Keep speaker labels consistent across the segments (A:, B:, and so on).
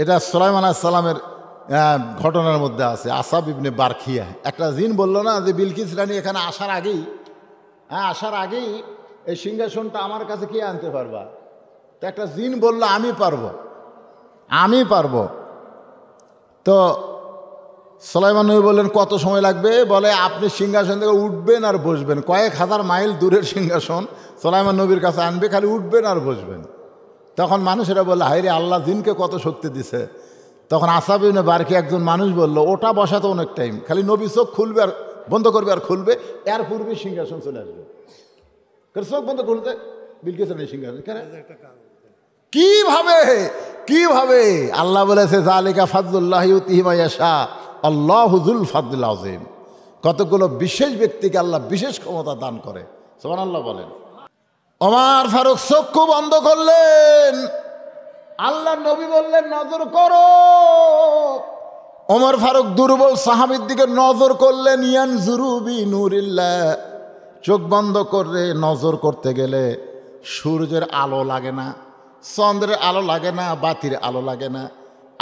A: এটা সুলাইমান আলাইহিস সালামের ঘটনার মধ্যে আছে। আসাব ইবনে বারখিয়া একটা জিন বলল না যে বিলকিস রানী এখানে আসার আগেই এই সিংহাসনটা আমার কাছে কে আনতে পারবা? তো একটা জিন বলল আমি পারবো। তো সুলাইমান নবী বললেন কত সময় লাগবে? বলে আপনি সিংহাসন থেকে উঠবেন আর বসবেন, কয়েক হাজার মাইল দূরের সিংহাসন সুলাইমান নবীর কাছে আনবে, খালি উঠবেন আর বসবেন। তখন মানুষেরা বলল হায় রে, আল্লাহ জিনকে কত শক্তি দিছে। তখন আসাব ইবনে বারকি একজন মানুষ বলল ওটা বসাতে অনেক টাইম, খালি নবী চোখ খুলবে আর বন্ধ করবে আর খুলবে, এর পূর্বে সিংহাসন চলে আসবে। চোখ বন্ধ করতে বিলকিস রানী সিংহাসন কিভাবে আল্লাহ বলেছে যালিকা ফাদলুল্লাহি ইউতিহি মান ইয়াশা আল্লাহু যুল ফাদলিল আযীম। কতগুলো বিশেষ ব্যক্তিকে আল্লাহ বিশেষ ক্ষমতা দান করে। সুবহানাল্লাহ বলেন। ওমর ফারুক চক্ষু বন্ধ করলেন, আল্লাহ নবী বললেন নজর করো। ওমর ফারুক দুর্বল সাহাবীর দিকে নজর করলেন। ইয়ানজুরু বিনুরিল্লাহ, চোখ বন্ধ করে নজর করতে গেলে সূর্যের আলো লাগে না, চন্দ্রের আলো লাগে না, বাতির আলো লাগে না।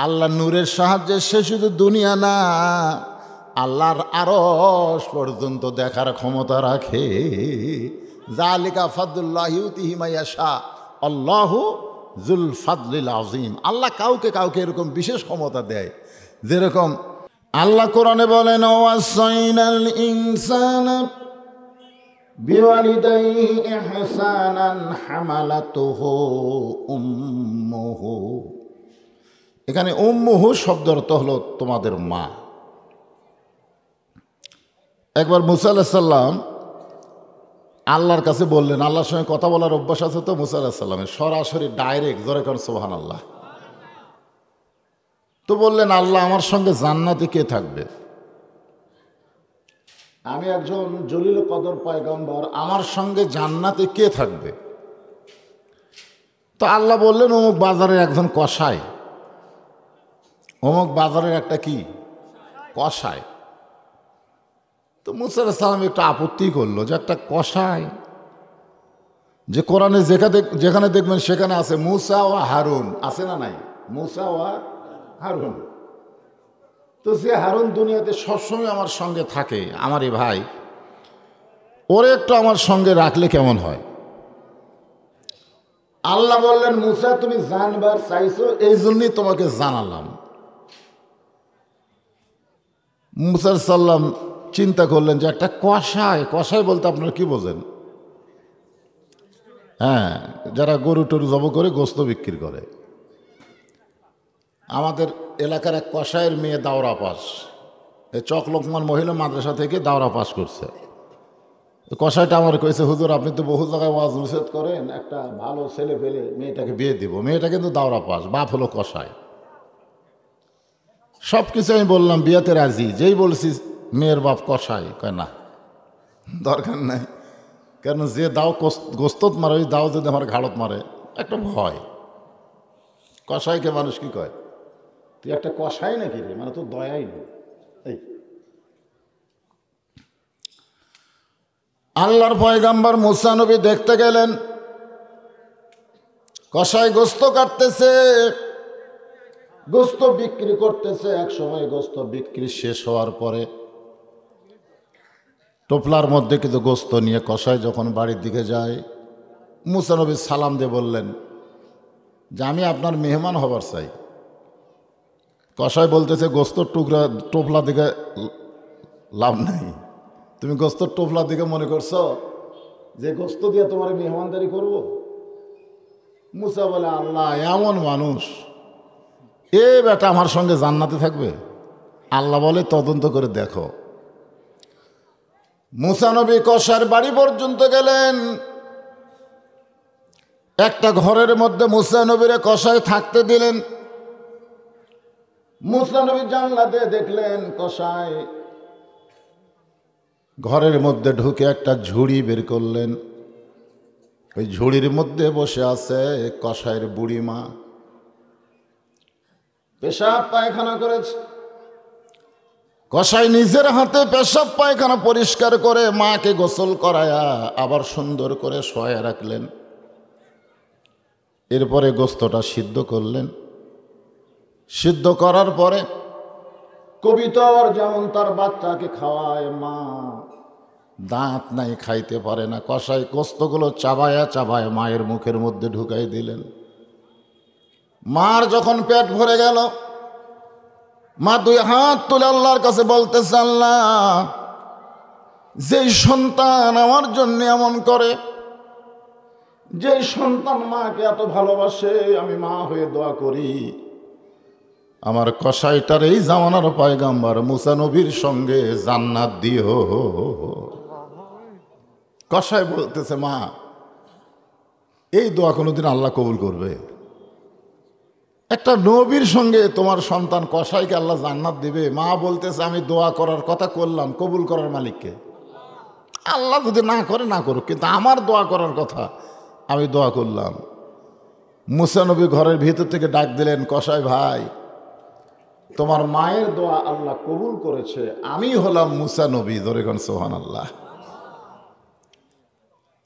A: আল্লাহ নূরের সাহায্যে সে শুধু দুনিয়া না, আল্লাহর আরশ পর্যন্ত দেখার ক্ষমতা রাখে। যালিকা ফাদলুল্লাহি ইউতিহি মান ইয়াশা আল্লাহু যুল ফাদলিল আযীম। আল্লাহ কাউকে এরকম বিশেষ ক্ষমতা দেয়। যেরকম আল্লাহ কোরআনে বলেন ওয়াসাইনাল ইনসানা বিওয়ালিদাইহি ইহসানান হামালাতুহু উম্মুহু। এখানে উম্মুহু শব্দের অর্থ হলো তোমাদের মা। একবার মুসা আলাইহিস সালাম আল্লাহর কাছে বললেন, আল্লাহর সঙ্গে কথা বলার অভ্যাস আছে তো মুসা আলাইহিস সালামের, সরাসরি ডাইরেক্ট, জোরে কারণ সুবহানাল্লাহ। তো বললেন আল্লাহ আমার সঙ্গে জান্নাতে কে থাকবে? আমি একজন জলিল কদর পয়গম্বর, আমার সঙ্গে জান্নাতে কে থাকবে? তো আল্লাহ বললেন অমুক বাজারের একজন কসাই, অমুক বাজারের একটা কি কসাই। তো মুসা আলাইহিস সালাম একটু আপত্তি করলো যে একটা কসাই, যে কোরআনে যেখানে দেখবেন সেখানে আছে মুসা ও হারুন, আছে না নাই? মুসা ও হারুন। তো যে হারুন দুনিয়াতে সবসময় আমার সঙ্গে থাকে, আমারই ভাই, ওরে একটু আমার সঙ্গে রাখলে কেমন হয়? আল্লাহ বললেন মুসা তুমি জানবার চাইছো, এই জন্যই তোমাকে জানালাম। মুসা আলাইহিস সালাম চিন্তা করলেন যে একটা কসাই বলতে আপনারা কি বোঝেন? হ্যাঁ, যারা গরু টরু জব করে গোস্ত বিক্রি করে। আমাদের এলাকার এক কসাইয়ের মেয়ে দাওরা পাস, এই চকলোকমান মহিলা মাদ্রাসা থেকে দাওরা পাস করছে। কসাইটা আমার কইছে হুজুর আপনি তো বহু জায়গায় ওয়াজ নসিহত করেন, একটা ভালো ছেলে পেলে মেয়েটাকে বিয়ে দিব। মেয়েটা কিন্তু দাওরা পাস, বাপ হলো কসাই। সব কিছু আমি বললাম, বিয়েতে রাজি। যেই বলছি মেয়ের বাপ কসাই, কয় না দরকার নাই, কেন যে দাও গোস্তত মারে ওই দাও যদি আমার ঘাড়ত মারে একটা ভয়। কসাইকে মানুষ কি কয়, তুই একটা কসাই নাকি রে, মানে তোর দয়াই নেই। এই আল্লাহর পয়গাম্বর মুসা নবী দেখতে গেলেন, কসাই গোস্ত কাটতেছে, গোস্ত বিক্রি করতেছে। এক সময় গোস্ত বিক্রি শেষ হওয়ার পরে টোপলার মধ্যে কিন্তু গোস্ত নিয়ে কসাই যখন বাড়ির দিকে যায়, মুসা নবী সালাম দিয়ে বললেন যে আমি আপনার মেহমান হবার চাই। কসাই বলতেছে গোস্তর টুকরা টোপলা দিকে লাভ নাই, তুমি গোস্তর টোপলা দিকে মনে করছো যে গোস্ত দিয়ে তোমার মেহমানদারি করব? মুসা বলে আল্লাহ এমন মানুষ, এ বেটা আমার সঙ্গে জান্নাতে থাকবে? আল্লাহ বলে তদন্ত করে দেখো। মুসা নবী কসাইয়ের বাড়ি পর্যন্ত গেলেন। একটা ঘরের মধ্যে মুসা নবীরে কসাই থাকতে দিলেন। মুসা নবী জানলাতে দেখলেন কসাই ঘরের মধ্যে ঢুকে একটা ঝুড়ি বের করলেন। ওই ঝুড়ির মধ্যে বসে আছে কসাইয়ের বুড়ি মা, পেশাব পায়খানা করেছে। কসাই নিজের হাতে পেশাব পায়খানা পরিষ্কার করে মাকে গোসল করায়া আবার সুন্দর করে শোয়া রাখলেন। এরপরে গোস্তটা সিদ্ধ করলেন। সিদ্ধ করার পরে কবিতর যেমন তার বাচ্চাকে খাওয়ায় মা, দাঁত নাই, খাইতে পারে না, কষাই কোস্তগুলো চাবায়া চাবায় মায়ের মুখের মধ্যে ঢুকাই দিলেন। মার যখন পেট ভরে গেল, মা দুই হাত তুলে আল্লাহর কাছে বলতেছে, আল্লাহ, যেই সন্তান আমার জন্য এমন করে, যে সন্তান মাকে এত ভালোবাসে, আমি মা হয়ে দোয়া করি আমার কসাইটার এই জামানার পয়গাম্বর মুসা নবীর সঙ্গে জান্নাত দিও। কসাই বলতেছে, মা, এই দোয়া কোনোদিন আল্লাহ কবুল করবে? একটা নবীর সঙ্গে তোমার সন্তান কসাইকে আল্লাহ জান্নাত দিবে? মা বলতেছে, আমি দোয়া করার কথা করলাম, কবুল করার মালিককে? আল্লাহ যদি না করে না করুক, কিন্তু আমার দোয়া করার কথা আমি দোয়া করলাম। মুসা নবী ঘরের ভিতর থেকে ডাক দিলেন, কসাই ভাই, তোমার মায়ের দোয়া আল্লাহ কবুল করেছে, আমি হলাম মুসা নবী। ধরে কোন সুবহানাল্লাহ।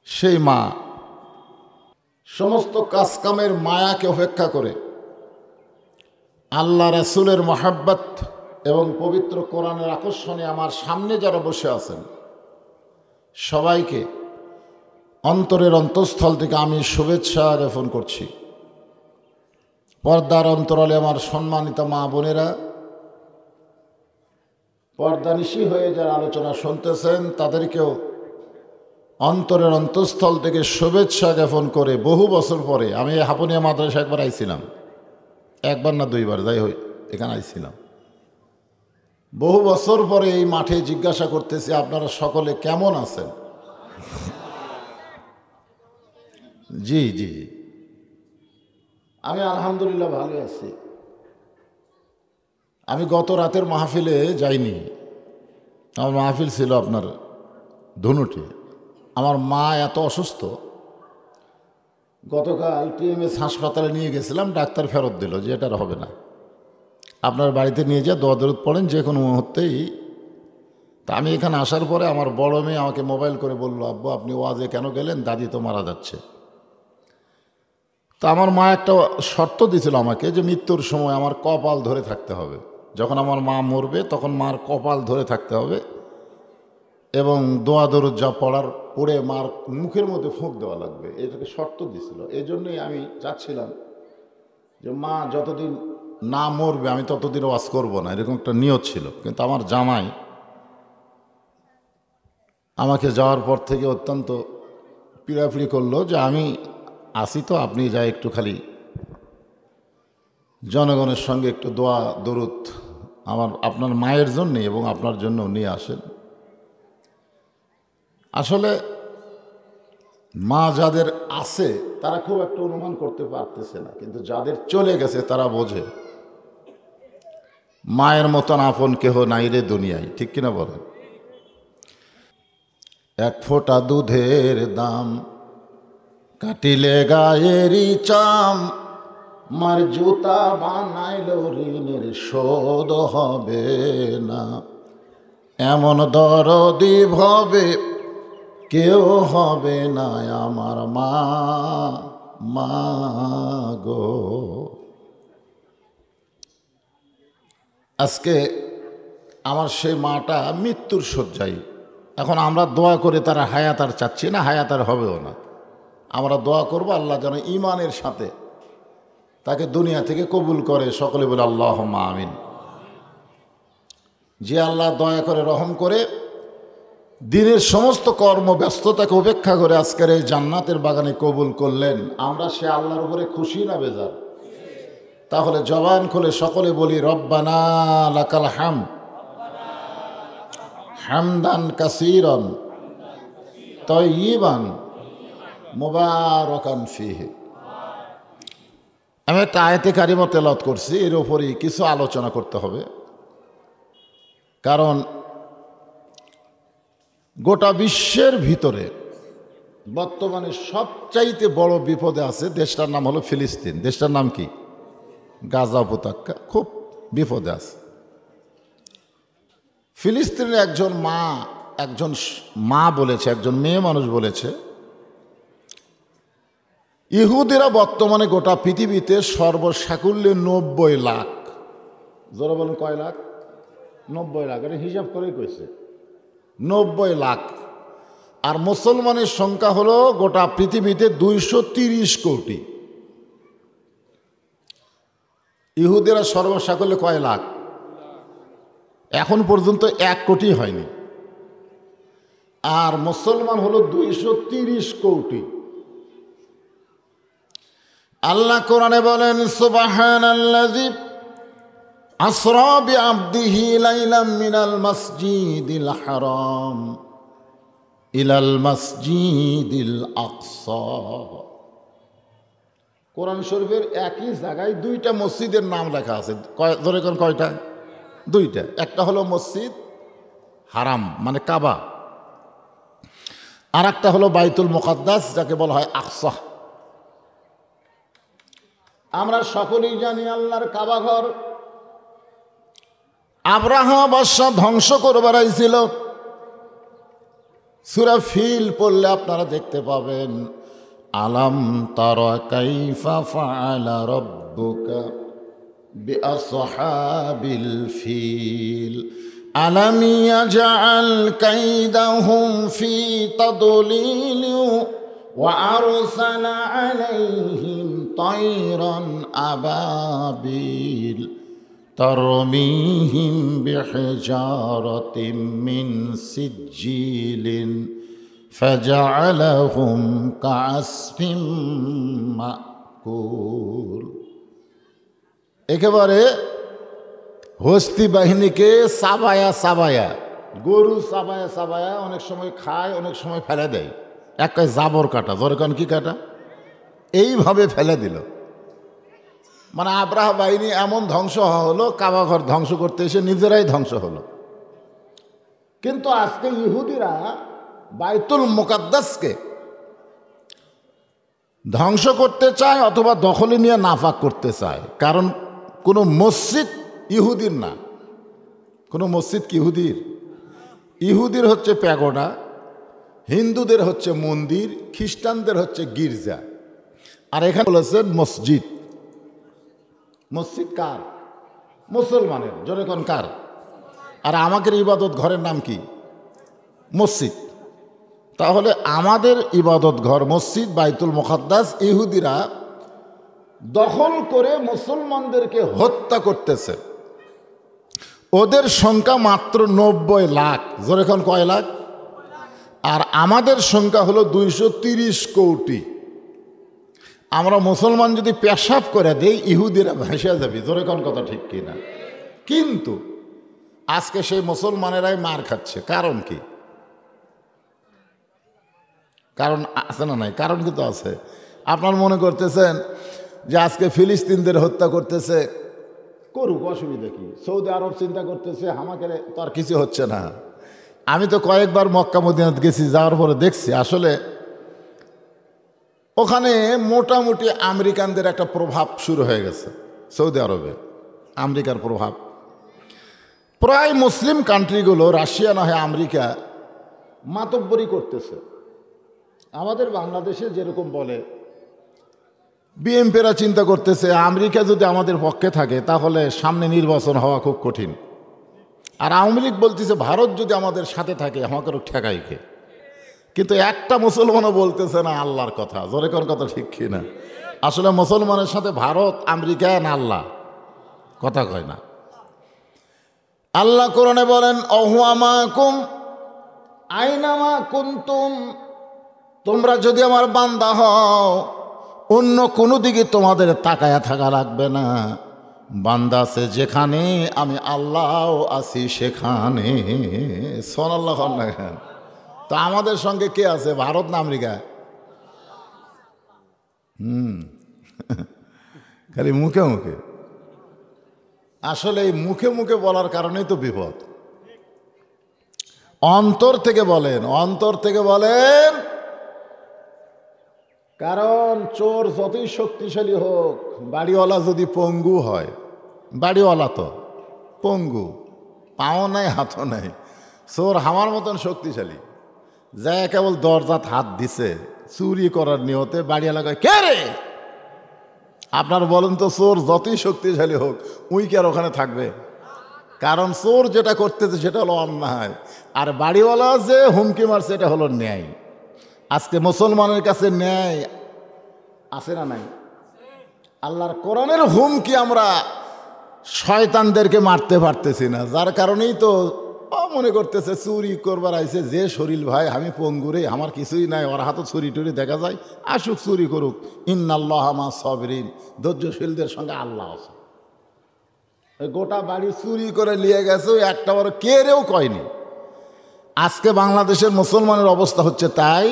A: সেই মা সমস্ত কাজকামের মায়াকে উপেক্ষা করে আল্লাহ রাসূলের মহাব্বত এবং পবিত্র কোরআনের আকর্ষণে আমার সামনে যারা বসে আছেন সবাইকে অন্তরের অন্তঃস্থল থেকে আমি শুভেচ্ছা জ্ঞাপন করছি। পর্দার অন্তরালে আমার সম্মানিত মা বোনেরা, পর্দানিশী হয়ে যারা আলোচনা শুনতেছেন তাদেরকেও অন্তরের অন্তঃস্থল থেকে শুভেচ্ছা জ্ঞাপন করে, বহু বছর পরে আমি হাপুনিয়া মাদ্রাসা একবার আইছিলাম, একবার না দুইবার, যাই হই এখানে আইছিলাম। বহু বছর পরে এই মাঠে জিজ্ঞাসা করতেছি, আপনারা সকলে কেমন আছেন? জি জি, আমি আলহামদুলিল্লাহ ভালো আছি। আমি গত রাতের মাহফিলে যাইনি, আমার মাহফিল ছিল আপনার ধনুটে। আমার মা এত অসুস্থ, গতকাল টিএমএস হাসপাতালে নিয়ে গেছিলাম, ডাক্তার ফেরত দিল যে এটার হবে না, আপনার বাড়িতে নিয়ে যা দোয়া দরুদ পড়েন যে কোনো মুহূর্তেই। তা আমি এখানে আসার পরে আমার বড় মেয়ে আমাকে মোবাইল করে বলল, আব্বু আপনি ওয়াজে কেন গেলেন, দাদি তো মারা যাচ্ছে। তা আমার মা একটা শর্ত দিয়েছিল আমাকে যে মৃত্যুর সময় আমার কপাল ধরে থাকতে হবে, যখন আমার মা মরবে তখন মার কপাল ধরে থাকতে হবে এবং দোয়া দরুদ যা পড়ে মার মুখের মধ্যে ফুঁক দেওয়া লাগবে, এটাকে শর্ত দিয়েছিল। এই জন্যই আমি চাচ্ছিলাম যে মা যতদিন না মরবে আমি ততদিন ওয়াজ করব না, এরকম একটা নিয়ত ছিল। কিন্তু আমার জামাই আমাকে যাওয়ার পর থেকে অত্যন্ত পীড়াপিড়ি করলো যে আমি আসি তো, আপনি যাই একটু খালি জনগণের সঙ্গে একটু দোয়া দরুদ আপনার মায়ের জন্যে এবং আপনার জন্য নিয়ে আসেন। আসলে মা যাদের আছে তারা খুব একটা অনুমান করতে পারতেছে না, কিন্তু যাদের চলে গেছে তারা বোঝে মায়ের মতন আপন কেহ নাই রে দুনিয়ায়, ঠিক কিনা বলেন? এক ফোঁটা দুধের দাম কাটিলে গায়েরই চাম, মার জুতা বানাইল ঋণের শোধ হবে না, এমন দরদি ভবে কেউ হবে না আমার মা, মা গো। আজকে আমার সেই মাটা মৃত্যুর শয্যায়। এখন আমরা দোয়া করে তারা হায়াত আর চাচ্ছি না, হায়াত আর হবেও না। আমরা দোয়া করব আল্লাহ যেন ঈমানের সাথে তাকে দুনিয়া থেকে কবুল করে। সকলে বলে আল্লাহুম্মা আমিন। যে আল্লাহ দয়া করে রহম করে দিনের সমস্ত কর্মব্যস্ততাকে উপেক্ষা করে আজকের এই জান্নাতের বাগানে কবুল করলেন, আমরা সে আল্লাহর উপরে খুশি না বেজার? তাহলে জবান খুলে সকলে বলি রব্বানা লাকাল হামদ হামদান কাসীরান তাইয়িবান মুবারাকান ফীহি। আমি একটা আয়াতে কারিমা তেলাওয়াত করছি, এর উপরই কিছু আলোচনা করতে হবে। কারণ গোটা বিশ্বের ভিতরে বর্তমানে সবচাইতে বড় বিপদে আছে দেশটার নাম হলো ফিলিস্তিন। দেশটার নাম কি? গাজা উপত্যকা। খুব বিপদে আছে। ফিলিস্তিনের একজন মা বলেছে, একজন মেয়ে মানুষ বলেছে, ইহুদিরা বর্তমানে গোটা পৃথিবীতে সর্বসাকুল্যে 90 লাখ জোরে বলেন কয় লাখ? 90 লাখ। এটা হিসাব করেই কইছে 90 লাখ। আর মুসলমানের সংখ্যা হলো গোটা পৃথিবীতে 230 কোটি। ইহুদিরা সর্বসাকল্যে কয় লাখ? এখন পর্যন্ত 1 কোটি হয়নি। আর মুসলমান হলো 230 কোটি। আল্লাহ কোরআনে বলেন, সুবহানাল্লাযী আসরা বিআবদিহি লাইলাম মিনাল মাসজিদিল হারাম ইলাল মাসজিদিল আকসা। কোরআন শরীফের একই জায়গায় 2টা মসজিদের নাম লেখা আছে। ধরে কোন কয়টা? 2টা। একটা হলো মসজিদ হারাম মানে কাবা, আর একটা হলো বাইতুল মুকাদ্দাস যাকে বলা হয় আকসা। আমরা সকলেই জানি আল্লাহর কাবা ঘর আব্রাহা বাদশা ধ্বংস করবার আইছিল। সূরা ফিল পড়লে আপনারা দেখতে পাবেন, আলাম তারা কাইফা ফাআলা রাব্বুকা বিআসহাবিল ফিল আলাম ইয়াজআল কাইদাহুম ফি তাদলিল ওয়া আরসালা আলাইহিম তায়রান আবাবিল তরমিহিম বিহিজারাতিম মিন সিজ্জিলিন ফাজআলাহুম কাআসফিম মাকুল। একেবারে হস্তি বাহিনীকে চাবায়া চাবায়া, গরু চাবায়া চাবায়া অনেক সময় খায়, অনেক সময় ফেলে দেয়। একটা জাবর কাটা, ধরে কারণ কি কাটা, এইভাবে ফেলে দিল। মানে আব্রাহা বাহিনী এমন ধ্বংস হলো, কাবা ঘর ধ্বংস করতে এসে নিজেরাই ধ্বংস হলো। কিন্তু আজকে ইহুদিরা বাইতুল মুকাদ্দাসকে ধ্বংস করতে চায় অথবা দখলে নিয়ে নাফাক করতে চায়। কারণ কোনো মসজিদ ইহুদির না। কোনো মসজিদ কি ইহুদির? ইহুদির হচ্ছে প্যাগোডা, হিন্দুদের হচ্ছে মন্দির, খ্রিস্টানদের হচ্ছে গির্জা। আর এখানে বলেছেন মসজিদ। মসজিদ কার? মুসলমানের। জোরে কোন কার? আর আমাদের ইবাদত ঘরের নাম কি? মসজিদ। তাহলে আমাদের ইবাদত ঘর মসজিদ বাইতুল মুকাদ্দাস ইহুদিরা দখল করে মুসলমানদেরকে হত্যা করতেছে। ওদের সংখ্যা মাত্র 90 লাখ। জোরে কোন কয় লাখ? আর আমাদের সংখ্যা হলো 230 কোটি। আমরা মুসলমান যদি পেশাব করে দেই, ইহুদিরা ভেসে যাবে। জোরে কোন কথা ঠিক কিনা? কিন্তু আজকে সেই মুসলমানেরাই মার খাচ্ছে। কারণ কি? কারণ আছে না নাই? কারণ কিন্তু আছে। আপনার মনে করতেছেন যে আজকে ফিলিস্তিনদের হত্যা করতেছে, করুক, অসুবিধা কি? সৌদি আরব চিন্তা করতেছে আমাকে তো আর কিছু হচ্ছে না। আমি তো কয়েকবার মক্কা মদিনাত গেছি, যাওয়ার পরে দেখছি আসলে ওখানে মোটামুটি আমেরিকানদের একটা প্রভাব শুরু হয়ে গেছে। সৌদি আরবে আমেরিকার প্রভাব। প্রায় মুসলিম কান্ট্রিগুলো, রাশিয়া না হয় আমেরিকা, মাতব্বরি করতেছে। আমাদের বাংলাদেশে যেরকম বলে, বিএনপিরা চিন্তা করতেছে আমেরিকা যদি আমাদের পক্ষে থাকে তাহলে সামনে নির্বাচন হওয়া খুব কঠিন। আর আওয়ামী লীগ বলতেছে ভারত যদি আমাদের সাথে থাকে আমাকে ঠেকাইকে। কিন্তু একটা মুসলমানও বলতেছে না আল্লাহর কথা। জোরে কোন কথা ঠিক কিনা? আসলে মুসলমানের সাথে ভারত, আমেরিকা না আল্লাহ কথা কয় না। আল্লাহ কোরআনে বলেন, অহুয়া মাকুম আইনামা কুনতুম, তোমরা যদি আমার বান্দা হও অন্য কোনো দিকে তোমাদের তাকায়া থাকা লাগবে না। বান্দা আছে যেখানে, আমি আল্লাহ আছি সেখানে। সুবহানাল্লাহ। তো আমাদের সঙ্গে কে আছে? ভারত না আমেরিকা? খালি মুখে মুখে। আসলে এই মুখে মুখে বলার কারণেই তো বিপদ। অন্তর থেকে বলেন, অন্তর থেকে বলেন। কারণ চোর যতই শক্তিশালী হোক, বাড়িওয়ালা যদি পঙ্গু হয়, বাড়িওয়ালা তো পঙ্গু, পাও নাই হাতও নাই, চোর আমার মতন শক্তিশালী, যা কেবল দরজাত হাত দিছে চুরি করার নিয়তে, বাড়িওয়ালা কয় কে রে, আপনার বলেন তো, চোর যতই শক্তিশালী হোক উই কি আর ওখানে থাকবে? কারণ চোর যেটা করতেছে সেটা হলো অন্যায়, আর বাড়িওয়ালা যে হুমকি মারছে এটা হলো ন্যায়। আজকে মুসলমানের কাছে ন্যায় আছে না নাই? আল্লাহর কোরআনের হুমকি আমরা শয়তানদেরকে মারতে পারতেছি না, যার কারণেই তো মনে করতেছে চুরি করবার আইছে যে শরীর ভাই আমি পঙ্গুরে, আমার কিছুই নাই, ওর হাতে ছুরি টুরি দেখা যায়, আসুক চুরি করুক। ইন্নাল্লাহ মা সাবিরিন, ধৈর্যশীলদের সঙ্গে আল্লাহ আছে। গোটা বাড়ি চুরি করে নিয়ে গেছে, একটা বড় কেড়েও কয়নি। আজকে বাংলাদেশের মুসলমানের অবস্থা হচ্ছে তাই,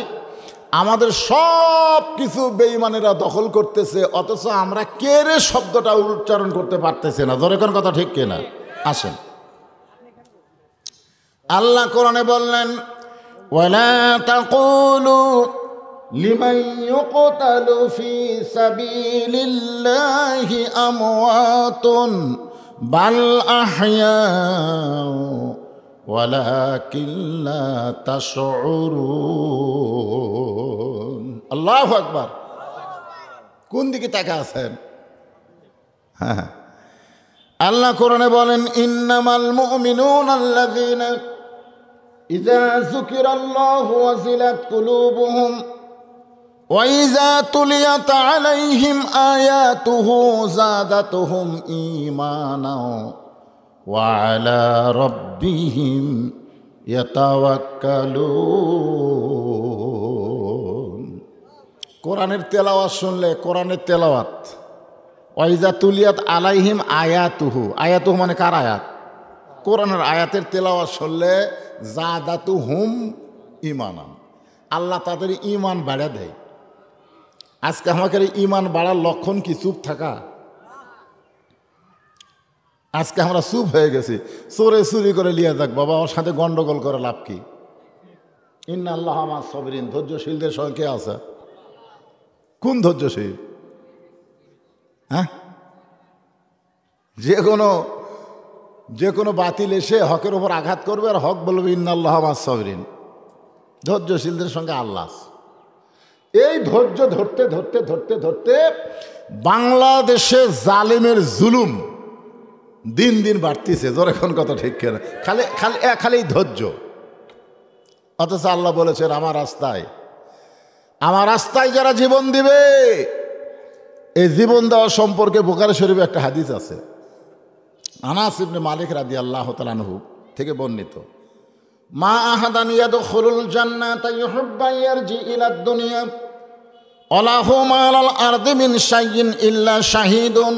A: আমাদের সব কিছু বেঈমানেরা দখল করতেছে, অথচ আমরা কেড়ে শব্দটা উচ্চারণ করতে পারতেছি না। জোরে কোন কথা ঠিক কিনা? আসেন, আল্লাহ কোরআনে বললেন, ওয়ালা তাকুলু লিমান ইউকতালু ফি সাবিলিল্লাহি আমওয়াতুন বাল আহয়াউ ওয়ালাকিন লা তাশউরুন। আল্লাহু আকবার। কোন দিকে তাকা আছেন? হ্যাঁ, আল্লাহ কোরআনে বলেন, ইন্নামাল মুমিনুনা আল্লাযীনা ইযা যুকিরাল্লাহু ওয়াজিলাত কুলুবুহুম ওয়া ইযা তুলিয়াত আলাইহিম আয়াতুহু যাদাতুহুম ঈমানাও ওয়া আলা রাব্বিহিম ইয়াতাওয়াক্কালুন। কোরআনের তেলাওয়াত শুনলে, কোরআনের তেলাওয়াত, ওয়াইজা তুলিয়াত আলাইহিম আয়াতুহু, আয়াতুহু মানে কার আয়াত? কোরআনের আয়াতের তেলাওয়াত শুনলে যাদাতুহুম ঈমানান, আল্লাহ তাদের ঈমান বাড়া দেয়। আজকে আমাদের ঈমান বাড়ার লক্ষণ কি চুপ থাকা? আজকে আমরা চুপ হয়ে গেছি। চোরে চুরি করে লিয়ে যাক বাবা, ওর সাথে গন্ডগোল করে লাভ কি? ইন্নাল্লাহ মা সাবিরিন, ধৈর্যশীলদের সঙ্গে কে আছে? কোন ধৈর্যশীল? হ্যাঁ, যে কোনো বাতিল এসে হকের উপর আঘাত করবে আর হক বলবে ইন্নাল্লাহ মা সাবিরিন, ধৈর্যশীলদের সঙ্গে আল্লাহ। এই ধৈর্য ধরতে ধরতে ধরতে ধরতে বাংলাদেশে জালেমের জুলুম দিন দিন বাড়তিছে। জোরে কোন কথা ঠিক কেনা? খালি খালি খালি ধৈর্য। অথচ আল্লাহ বলেছেন, আমার রাস্তায় যারা জীবন দিবে, এই জীবন দেওয়া সম্পর্কে বুখারী শরীফে একটা হাদিস আছে, আনাস ইবনে মালিক রাদিয়াল্লাহু তাআলা আনহু থেকে বর্ণিত, মা আহাদান ইয়াদখুলুল জান্নাতা ইউহিব্বু ইয়ারজি ইলাদ দুনিয়া ওয়ালাহু মা'আল আরদি মিন শাইইন ইল্লা শাহীদুন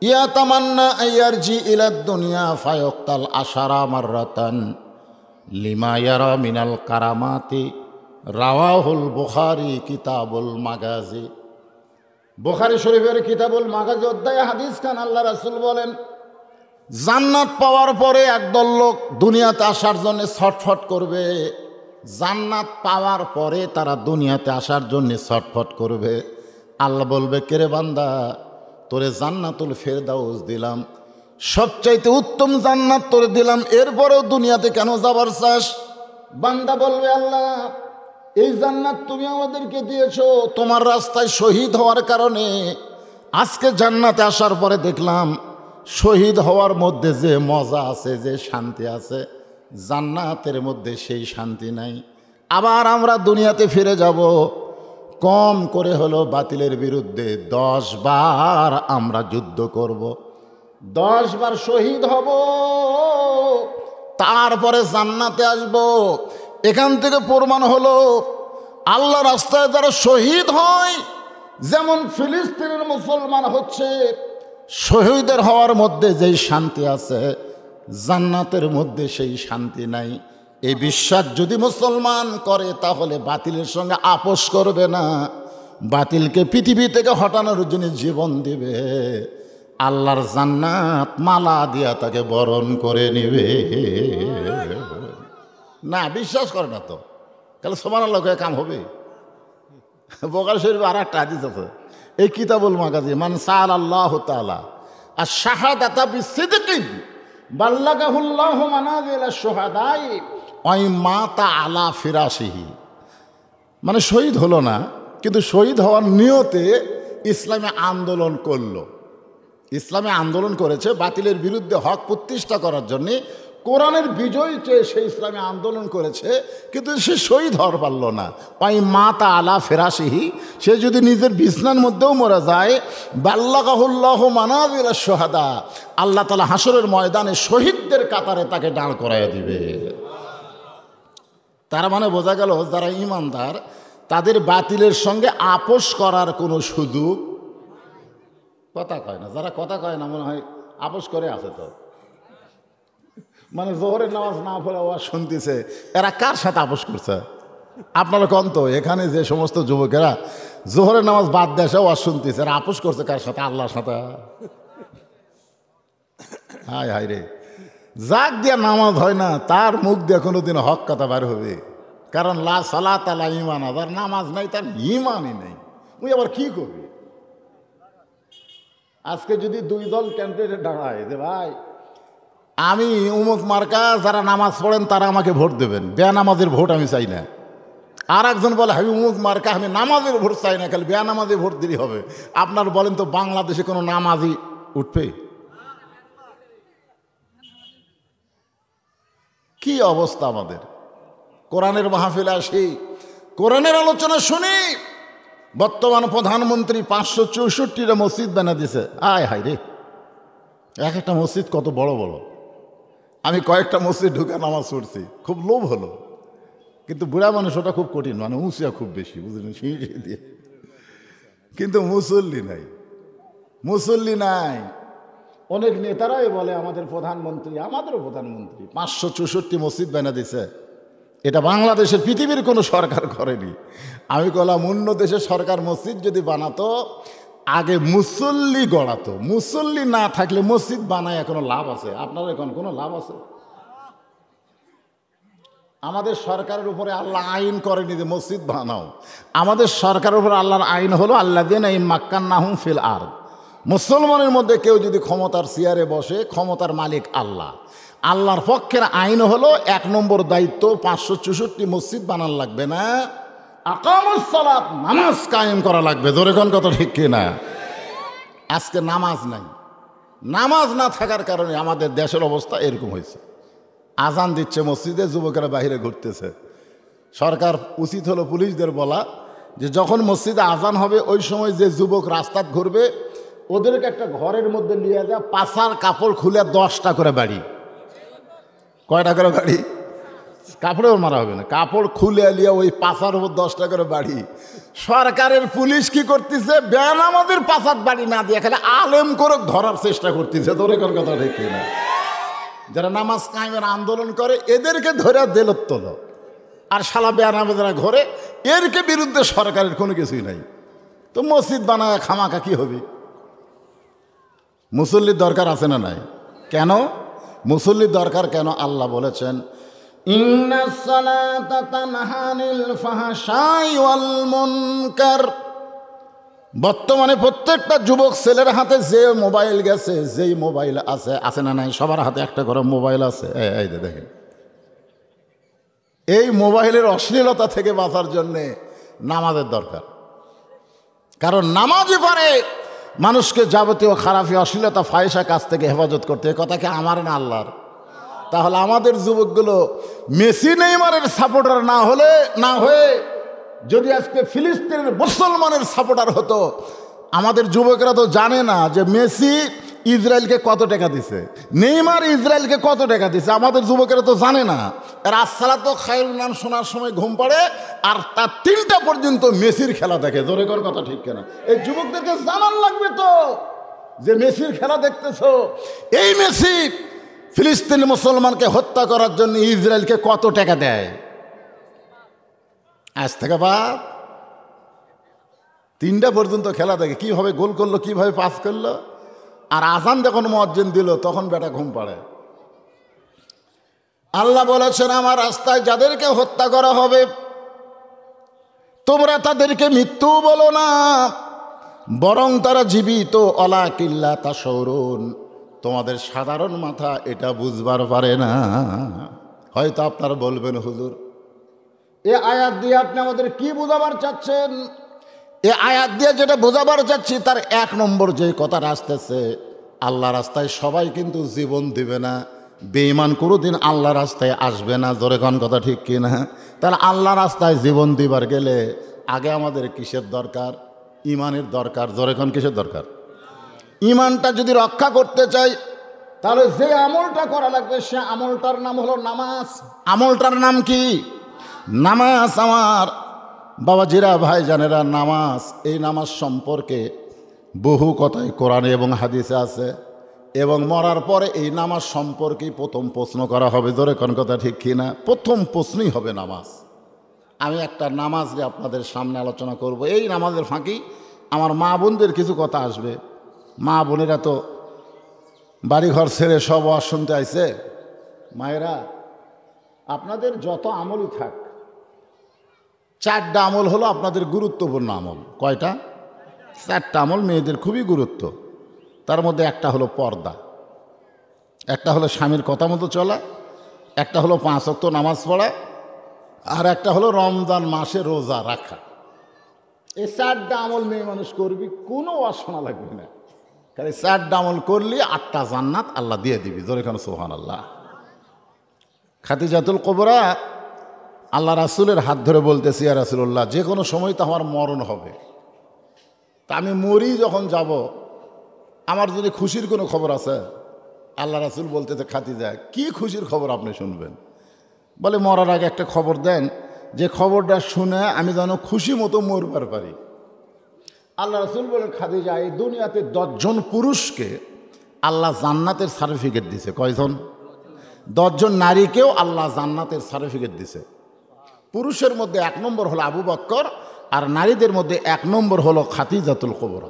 A: ইয়াতামান্না ইয়ারজি ইলাদ দুনিয়া ফায়াক্তাল আশারা মাররাতান লিমা ইয়ারা মিনাল কারামাতি। রাওয়াহুল বুখারী কিতাবুল মাগাজি। বুখারী শরীফের কিতাবুল মাগাজি অধ্যায়ে হাদিস খান আল্লাহ রাসূল বলেন, জান্নাত পাওয়ার পরে একদল লোক দুনিয়াতে আসার জন্য ছটফট করবে। জান্নাত পাওয়ার পরে তারা দুনিয়াতে আসার জন্য ছটফট করবে। আল্লাহ বলবে, কেরে বান্দা, তোরে জান্নাতুল ফেরদাউস দিলাম, সবচাইতে উত্তম জান্নাত তোরে দিলাম, এরপরেও দুনিয়াতে কেন যাবার চাস? বান্দা বলবে, আল্লাহ এই জান্নাত তুমি আমাদেরকে দিয়েছো তোমার রাস্তায় শহীদ হওয়ার কারণে। আজকে জান্নাতে আসার পরে দেখলাম শহীদ হওয়ার মধ্যে যে মজা আছে, যে শান্তি আছে, জান্নাতের মধ্যে সেই শান্তি নাই। আবার আমরা দুনিয়াতে ফিরে যাব, কম করে হলো বাতিলের বিরুদ্ধে 10 বার আমরা যুদ্ধ করব, 10 বার শহীদ হব, তারপরে জান্নাতে আসব। এখান থেকে প্রমাণ হলো আল্লাহ রাস্তায় যারা শহীদ হয়, যেমন ফিলিস্তিনের মুসলমান হচ্ছে, শহীদের হওয়ার মধ্যে যেই শান্তি আছে, জান্নাতের মধ্যে সেই শান্তি নাই। এই বিশ্বাস যদি মুসলমান করে, তাহলে বাতিলের সঙ্গে আপোষ করবে না, বাতিলকে পৃথিবী থেকে হটানোর জন্য জীবন দিবে, আল্লাহর জান্নাত মালা দিয়া তাকে বরণ করে নিবে। না, বিশ্বাস করে না তো, তাহলে সুবহানাল্লাহ কয়ে কাম হবে? বুখারী শরীফে আর একটা হাদিস আছে, এই কিতাবুল মাগাজি, মান সাআলাল্লাহু তাআলা আশ-শাহাদাতা বিসিদকিন বাল্লাগাহুল্লাহু মানাজিলাশ শুহাদাই ওয়া মাতা আলা ফিরাশিহি। মানে শহীদ হলো না, কিন্তু শহীদ হওয়ার নিয়তে ইসলামে আন্দোলন করলো, ইসলামে আন্দোলন করেছে বাতিলের বিরুদ্ধে হক প্রতিষ্ঠা করার জন্যে, কোরআনের বিজয় চেয়ে সে ইসলামে আন্দোলন করেছে, কিন্তু সে শহীদ হওয়ার পারল না। পাই মাতা আলা ফেরাসিহি, সে যদি নিজের বিছনার মধ্যেও মরে যায়, বাল্লাগাহুল্লাহ মানাজিল আশ-শুহাদা, আল্লাহ তাআলা হাসরের ময়দানে শহীদদের কাতারে তাকে দাঁড় করাইয়া দিবে। তার মানে বোঝা গেল যারা ঈমানদার তাদের বাতিলের সঙ্গে আপোষ করার কোনো সুযোগ, কথা কয় না, যারা কথা কয় না মনে হয় আপোষ করে আছে। তো মানে জোহরের নামাজ না পড়ে ওয়াজ শুনতেছে, এরা কার সাথে আপোষ করছে? আপনারা কন তো, এখানে যে সমস্ত যুবকেরা জোহরের নামাজ বাদ দেশে ওয়াজ শুনতেছে, এরা আপোষ করছে কার সাথে? আল্লাহর সাথে। হায় হায় রে, যাক দিয়া নামাজ হয় না তার মুখ দিয়ে কোনোদিন হক কথা বার হবে? কারণ লা সালাত আলা ঈমান, যার নামাজ নাই তার ঈমানই নেই। ওই আবার কি করবে? আজকে যদি দুই দল ক্যান্ডিডেট দাঁড়ায় যে ভাই আমি উমুক মার্কা, যারা নামাজ পড়েন তারা আমাকে ভোট দেবেন, বেনামাজের ভোট আমি চাই না। আর একজন বলে আমি উমুক মার্কা, আমি নামাজের ভোট চাই না, খালি বেনামাজে ভোট দিলেই হবে। আপনার বলেন তো বাংলাদেশে কোনো নামাজি উঠবে? কি অবস্থা আমাদের! কোরআনের মাহফিলে আসি, কোরআনের আলোচনা শুনি, বর্তমান প্রধানমন্ত্রী 564টা মসজিদ বানা দিছে। আয় হায় রে, এক একটা মসজিদ কত বড় বড়। আমি কয়েকটা মসজিদ ঢুকে নামাজ পড়ছি, খুব লোভ হলো, কিন্তু বুড়া মানুষ ওটা খুব কঠিন, মানে উঁচিয়া খুব বেশি, বুঝলেন, সিঁড়ি দিয়ে। কিন্তু মুসল্লি নাই, মুসল্লি নাই। অনেক নেতারাই বলে আমাদের প্রধানমন্ত্রী, আমাদেরও প্রধানমন্ত্রী 564 মসজিদ বানা দিছে। এটা বাংলাদেশের পৃথিবীর কোনো সরকার করেনি। আমি বললাম অন্য দেশের সরকার মসজিদ যদি বানাতো আগে মুসল্লি গড়াতো, মুসল্লি না থাকলে মসজিদ বানায় কোনো লাভ আছে? আপনার এখন কোনো লাভ আছে? আমাদের সরকারের উপরে আল্লাহ আইন করেনি যে মসজিদ বানাও। আমাদের সরকারের উপরে আল্লাহর আইন হলো আল্লাযীনা ইম্মাক্কান্নাহুম ফিল আরদ, মুসলমানের মধ্যে কেউ যদি ক্ষমতার চেয়ারে বসে, ক্ষমতার মালিক আল্লাহ। আল্লাহর পক্ষের আইন হলো 1 নম্বর দায়িত্ব 564 মসজিদ বানান লাগবে না, আকামুস সালাত, নামাজ কায়েম করা লাগবে। জোরে কোন কথা ঠিক কিনা? আজকে নামাজ নাই, নামাজ না থাকার কারণে আমাদের দেশের অবস্থা এরকম হয়েছে। আজান দিচ্ছে মসজিদে, যুবকেরা বাইরে ঘুরতেছে। সরকার উচিত হলো পুলিশদের বলা যে যখন মসজিদে আজান হবে ওই সময় যে যুবক রাস্তায় ঘুরবে ওদেরকে একটা ঘরের মধ্যে নিয়ে যা, পাছার কাপড় খুলে 10টা করে বাড়ি। কয়টা করে বাড়ি? কাপড়েও মারা হবে না, কাপড় খুলে নিয়ে ওই পাছার উপর 10টা করে বাড়ি। সরকারের পুলিশ কি করতেছে? বেনামাজের পাছার বাড়ি না দিয়ে খালি আলেম করে ধরার চেষ্টা করতেছে। তোরে কোন কথা ঠিক না? যারা নামাজ কায়েমের আন্দোলন করে এদেরকে ধরে দেলত তোল, আর শালা বেনামাজেরা ঘরে, এরকে বিরুদ্ধে সরকারের কোনো কিছুই নাই। তো মসজিদ বানায় খামাখা কি হবে? মুসল্লির দরকার আছে না নাই? কেন মুসল্লির দরকার? কেন? আল্লাহ বলেছেন ইন্নাস সালাতা তানহা আনিল ফাহশাই ওয়াল মুনকার। বর্তমানে প্রত্যেকটা যুবক ছেলের হাতে যে মোবাইল গেছে, যেই মোবাইল আছে, আছে না নাই? সবার হাতে একটা করে মোবাইল আছে। এই দেখেন, এই মোবাইলের অশ্লীলতা থেকে বাঁচার জন্যে নামাজের দরকার। কারণ নামাজই পারে মানুষকে যাবতীয় খারাপি, অশ্লীলতা, ফাহিশা কাজ থেকে হেফাজত করতে। এ কথা কি আমার না আল্লাহর? তাহলে আমাদের যুবকগুলো মেসি নেইমারের সাপোর্টার না হয়ে যদি আজকে ফিলিস্তিনের মুসলমানের সাপোর্টার হতো। আমাদের যুবকরা তো জানে না যে মেসি ইসরায়েলকে কত টাকা দিছে, নেইমার ইসরায়েলকে কত টাকা দিছে। আমাদের যুবকেরা তো জানে না। আর আসসালাতু খায়রুন নাম শোনার সময় ঘুম পাড়ে, আর তার 3টা পর্যন্ত মেসির খেলা দেখে। জোরে কর কথা ঠিক কেনা? এই যুবকদেরকে জানার লাগবে তো যে মেসির খেলা দেখতেছো, এই মেসি ফিলিস্তিন মুসলমানকে হত্যা করার জন্য ইসরায়েলকে কত টাকা দেয়। আজ থেকে বাদ 3টা পর্যন্ত খেলা দেখে, কিভাবে গোল করলো, কিভাবে পাস করলো। আর আজান যখন মুয়াজ্জিন দিল তখন বেটা ঘুম পাড়ে। আল্লাহ বলেছেন আমার রাস্তায় যাদেরকে হত্যা করা হবে তোমরা তাদেরকে মৃত্যু বলো না, বরং তারা জীবিত। অলা কিল্লা তাশউরুন, তোমাদের সাধারণ মাথা এটা বুঝবার পারে না। হয়তো আপনারা বলবেন হুজুর এ আয়াত দিয়ে আপনি আমাদের কি বোঝাবার চাচ্ছেন? এ আয়াত দিয়ে যেটা বোঝাবার চাচ্ছি, তার 1 নম্বর যে কথাটা আসতেছে, আল্লাহ রাস্তায় সবাই কিন্তু জীবন দিবে না। বেঈমান কোনোদিন আল্লাহ রাস্তায় আসবে না। জোরে কোন কথা ঠিক কি না? তাহলে আল্লাহ রাস্তায় জীবন দিবার গেলে আগে আমাদের কিসের দরকার? ইমানের দরকার। জোরে কোন কিসের দরকার? ইমানটা যদি রক্ষা করতে চাই, তাহলে যে আমলটা করা লাগবে সে আমলটার নাম হলো নামাজ। আমলটার নাম কি? নামাজ। আমার বাবাজিরা, ভাইজানেরা, নামাজ, এই নামাজ সম্পর্কে বহু কথাই কোরআনে এবং হাদিসে আছে, এবং মরার পরে এই নামাজ সম্পর্কেই প্রথম প্রশ্ন করা হবে। জোরে কোন কথা ঠিক কিনা? প্রথম প্রশ্নই হবে নামাজ। আমি একটা নামাজ নিয়ে আপনাদের সামনে আলোচনা করব। এই নামাজের ফাঁকি আমার মা বোনদের কিছু কথা আসবে। মা বোনেরা তো বাড়িঘর ছেড়ে সব ওয়াজ শুনতে আইছে। মায়েরা, আপনাদের যত আমলই থাক, 4টা আমল হলো আপনাদের গুরুত্বপূর্ণ আমল। কয়টা? 4টা আমল মেয়েদের খুবই গুরুত্ব। তার মধ্যে একটা হলো পর্দা, একটা হলো স্বামীর কথা মতো চলা, একটা হলো 5 ওয়াক্ত নামাজ পড়া, আর একটা হলো রমজান মাসে রোজা রাখা। এই 4টা আমল মেয়ে মানুষ করবি, কোনো ওয়াসনা লাগবে না। কারণ 4টা আমল করলে 8টা জান্নাত আল্লাহ দিয়ে দিবি। জোরে কেন সুবহানাল্লাহ। খাদিজাতুল কুবরা আল্লাহ রাসূলের হাত ধরে বলতেছি, ইয়া রাসূলুল্লাহ, যে কোনো সময় তো আমার মরণ হবে, তা আমি মরি যখন যাব, আমার যদি খুশির কোনো খবর আছে? আল্লাহ রাসূল বলতেছে, খাদিজা, কি খুশির খবর আপনি শুনবেন? বলে, মরার আগে একটা খবর দেন, যে খবরটা শুনে আমি যেন খুশি মতো মরবার পারি। আল্লাহ রাসূল বলেন, খাদিজা, এই দুনিয়াতে 10 জন পুরুষকে আল্লাহ জান্নাতের সার্টিফিকেট দিছে। কয়জন? 10 জন নারীকেও আল্লাহ জান্নাতের সার্টিফিকেট দিছে। পুরুষের মধ্যে 1 নম্বর হলো আবু বকর, আর নারীদের মধ্যে 1 নম্বর হলো খাদিজাতুল কুবরা।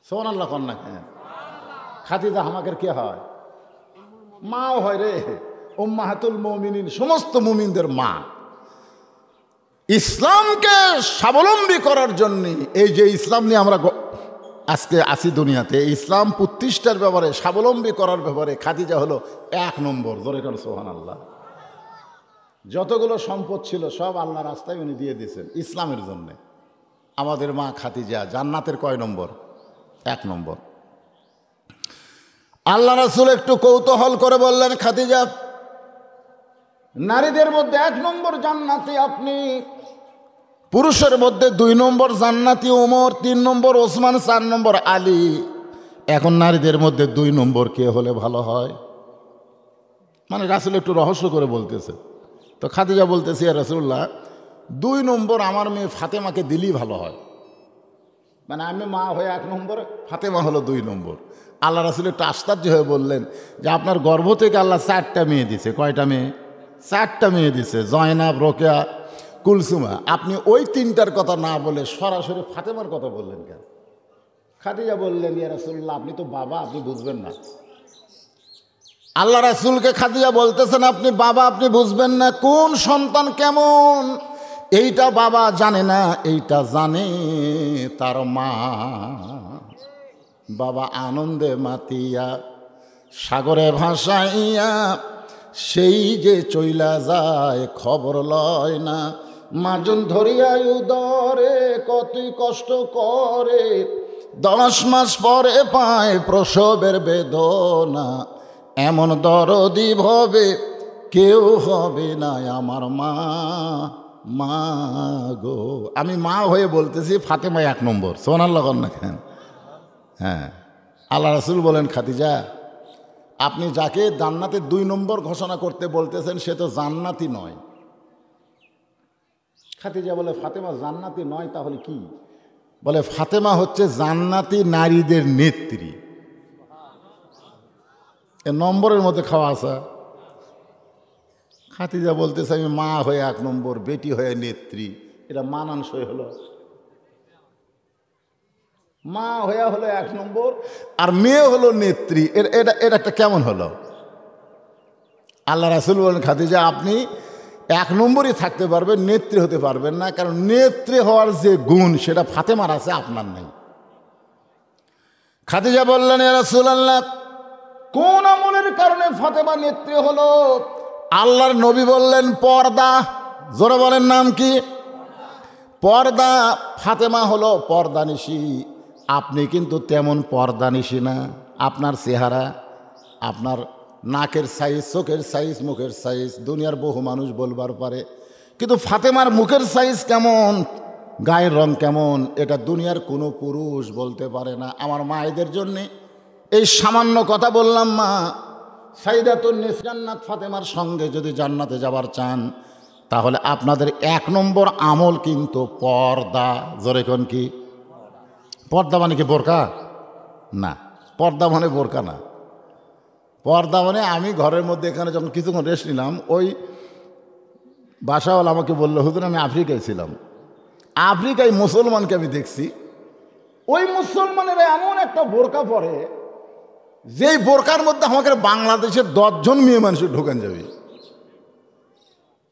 A: সুবহানাল্লাহ কন্যা। হ্যাঁ, খাদিজা আমাদের কে হয়? মাও হয় রে, উম্মাহাতুল মুমিনিন, সমস্ত মুমিনদের মা। ইসলামকে স্বাবলম্বী করার জন্য, এই যে ইসলাম নিয়ে আমরা আজকে আসি দুনিয়াতে, ইসলাম প্রতিষ্ঠার ব্যাপারে, স্বাবলম্বী করার ব্যাপারে খাদিজা হলো 1 নম্বর। জোরে করেন সুবহানাল্লাহ। যতগুলো সম্পদ ছিল সব আল্লাহ রাস্তায় উনি দিয়ে দিয়েছেন ইসলামের জন্য। আমাদের মা খাদিজা জান্নাতের কয় নম্বর? 1 নম্বর। আল্লাহ রাসূল একটু কৌতূহল করে বললেন, খাদিজা, নারীদের মধ্যে 1 নম্বর জান্নাতি আপনি, পুরুষের মধ্যে 2 নম্বর জান্নাতি ওমর, 3 নম্বর ওসমান, 4 নম্বর আলী। এখন নারীদের মধ্যে 2 নম্বর কে হলে ভালো হয়? মানে রাসূল একটু রহস্য করে বলতেছে। তো খাদিজা বলতেছে, ইয়া রাসূলুল্লাহ, 2 নম্বর আমার মেয়ে ফাতেমাকে দিলেই ভালো হয়। মানে আমি মা হয়ে 1 নম্বর, ফাতেমা হলো 2 নম্বর। আল্লাহ রাসূল একটু আশ্চর্য হয়ে বললেন যে আপনার গর্ভ থেকে আল্লাহ 4টা মেয়ে দিছে। কয়টা মেয়ে? 4টা মেয়ে দিছে, জয়নাব, রোকেয়া, কুলসুমা। আপনি ওই 3টার কথা না বলে সরাসরি ফাতেমার কথা বললেন কেন? খাদিজা বললেন, ইয়া রাসূলুল্লাহ, আপনি তো বাবা, আপনি বুঝবেন না। আল্লাহ রাসূলকে খাদিজা বলতেছেন, আপনি বাবা, আপনি বুঝবেন না। কোন সন্তান কেমন এইটা বাবা জানে না, এইটা জানে তার মা। বাবা আনন্দে মাতিয়া সাগরে ভাসাইয়া সেই যে চইলা যায় খবর লয় না। মাজন ধরিয়া উদরে কতই কষ্ট করে, 10 মাস পরে পায় প্রসবের বেদনা। এমন দরদি ভবে কেউ হবে না আমার মা। মা গো, আমি মা হয়ে বলতেছি ফাতেমা 1 নম্বর। সুবহানাল্লাহ না কেন? হ্যাঁ, আল্লাহ রাসূল বলেন, খাদিজা, আপনি যাকে জান্নাতের 2 নম্বর ঘোষণা করতে বলতেছেন সে তো জান্নাতি নয়। খাদিজা বলে, ফাতেমা জান্নাতি নয় তাহলে কি? বলে, ফাতেমা হচ্ছে জান্নাতি নারীদের নেত্রী। এ নম্বরের মধ্যে খাওয়া আছে। খাদিজা বলতেছে, আমি মা হয়ে 1 নম্বর, বেটি হয়ে নেত্রী। এটা মানানসই হলো? মা হয়ে হলো 1 নম্বর, আর মেয়ে হলো নেত্রী। এটা একটা কেমন হলো? আল্লাহ রাসূল বলেন, খাদিজা, আপনি 1 নম্বরই থাকতে পারবেন, নেত্রী হতে পারবেন না। কারণ নেত্রী হওয়ার যে গুণ সেটা ফাতেমার আছে, আপনার নেই। খাদিজা বললেন, ইয়া রাসূলুল্লাহ, কোন আমলের কারণে ফাতেমা নেত্রী হলো? আল্লাহর নবী বললেন, পর্দা। জোরে বলেন, নাম কি? পর্দা, ফাতেমা হলো পর্দানিশী, আপনি কিন্তু তেমন পর্দানিশী না। আপনার চেহারা, আপনার নাকের সাইজ, চোখের সাইজ, মুখের সাইজ দুনিয়ার বহু মানুষ বলবার পারে, কিন্তু ফাতেমার মুখের সাইজ কেমন, গায়ের রং কেমন, এটা দুনিয়ার কোনো পুরুষ বলতে পারে না। আমার মায়েদের জন্যে এই সামান্য কথা বললাম। মা সাইদাতুন নিসা জান্নাত ফাতেমার সঙ্গে যদি জান্নাতে যাবার চান, তাহলে আপনাদের 1 নম্বর আমল কিন্তু পর্দা। জোরে কোন কি? পর্দা মানে কি বোরকা? না, পর্দা মানে বোরকা না। পর্দা মানে আমি ঘরের মধ্যে এখানে যখন কিছুক্ষণ রেস্ট নিলাম, ওই বাসাওয়ালা আমাকে বললো, হুজুর আমি আফ্রিকায় ছিলাম, আফ্রিকায় মুসলমানকে আমি দেখছি, ওই মুসলমানেরা এমন একটা বোরকা পরে, যেই বোরকার মধ্যে আমাকে বাংলাদেশের 10 জন মেয়ে মানুষ ঢোকান যাবে।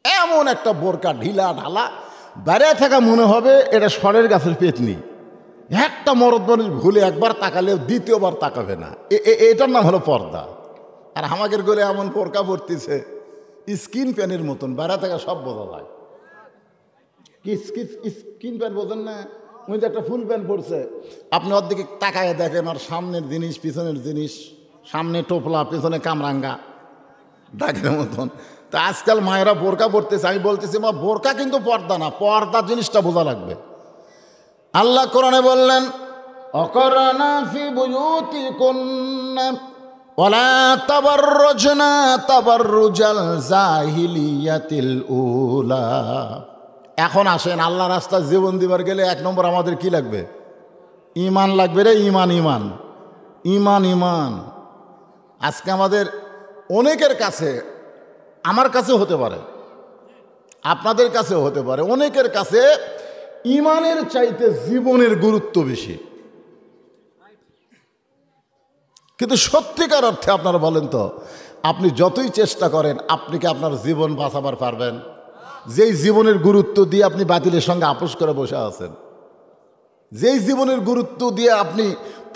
A: এমন একটা বোরকা, ঢিলা ঢালা, বেড়ায় থাকা মনে হবে এটা সরের গাছের পেতনি। একটা মরদ মানুষ ভুলে একবার তাকালে দ্বিতীয়বার তাকাবে না। এটার নাম হলো পর্দা। আর আমাদের গলে এমন বোরকা পড়তেছে স্কিন প্যানের মতন, বেড়া থাকা সব বোঝা যায়। কি স্কিন প্যান্ট বোঝেন না? ওই যে একটা ফুল প্যান্ট পড়ছে, আপনি ওর দিকে তাকায় দেখেন, আর সামনের জিনিস পিছনের জিনিস, সামনে টোপলা পিছনে কামরাঙ্গা দাগের মতন। তা আজকাল মায়েরা বোরকা পড়তেছে, আমি বলতেছি মা বোরকা কিন্তু পর্দা না, পর্দা জিনিসটা বোঝা লাগবে। আল্লাহ কোরআনে বললেন, অকরনা ফি বুয়ুতিকুন্না ওয়ালা তাবাররুজনা তাবাররুজাল জাহিলিয়াতিল উলা। এখন আসেন, আল্লাহ রাস্তায় জীবন দিবার গেলে 1 নম্বর আমাদের কি লাগবে? ইমান লাগবে রে, ইমান ইমান ইমান ইমান। আজকে আমাদের অনেকের কাছে, আমার কাছেও হতে পারে, আপনাদের কাছেও হতে পারে, অনেকের কাছে ইমানের চাইতে জীবনের গুরুত্ব বেশি। কিন্তু সত্যিকার অর্থে আপনারা বলেন তো, আপনি যতই চেষ্টা করেন, আপনি কি আপনার জীবন বাঁচাবার পারবেন? যেই জীবনের গুরুত্ব দিয়ে আপনি বাতিলের সঙ্গে আপোষ করে বসে আছেন, যেই জীবনের গুরুত্ব দিয়ে আপনি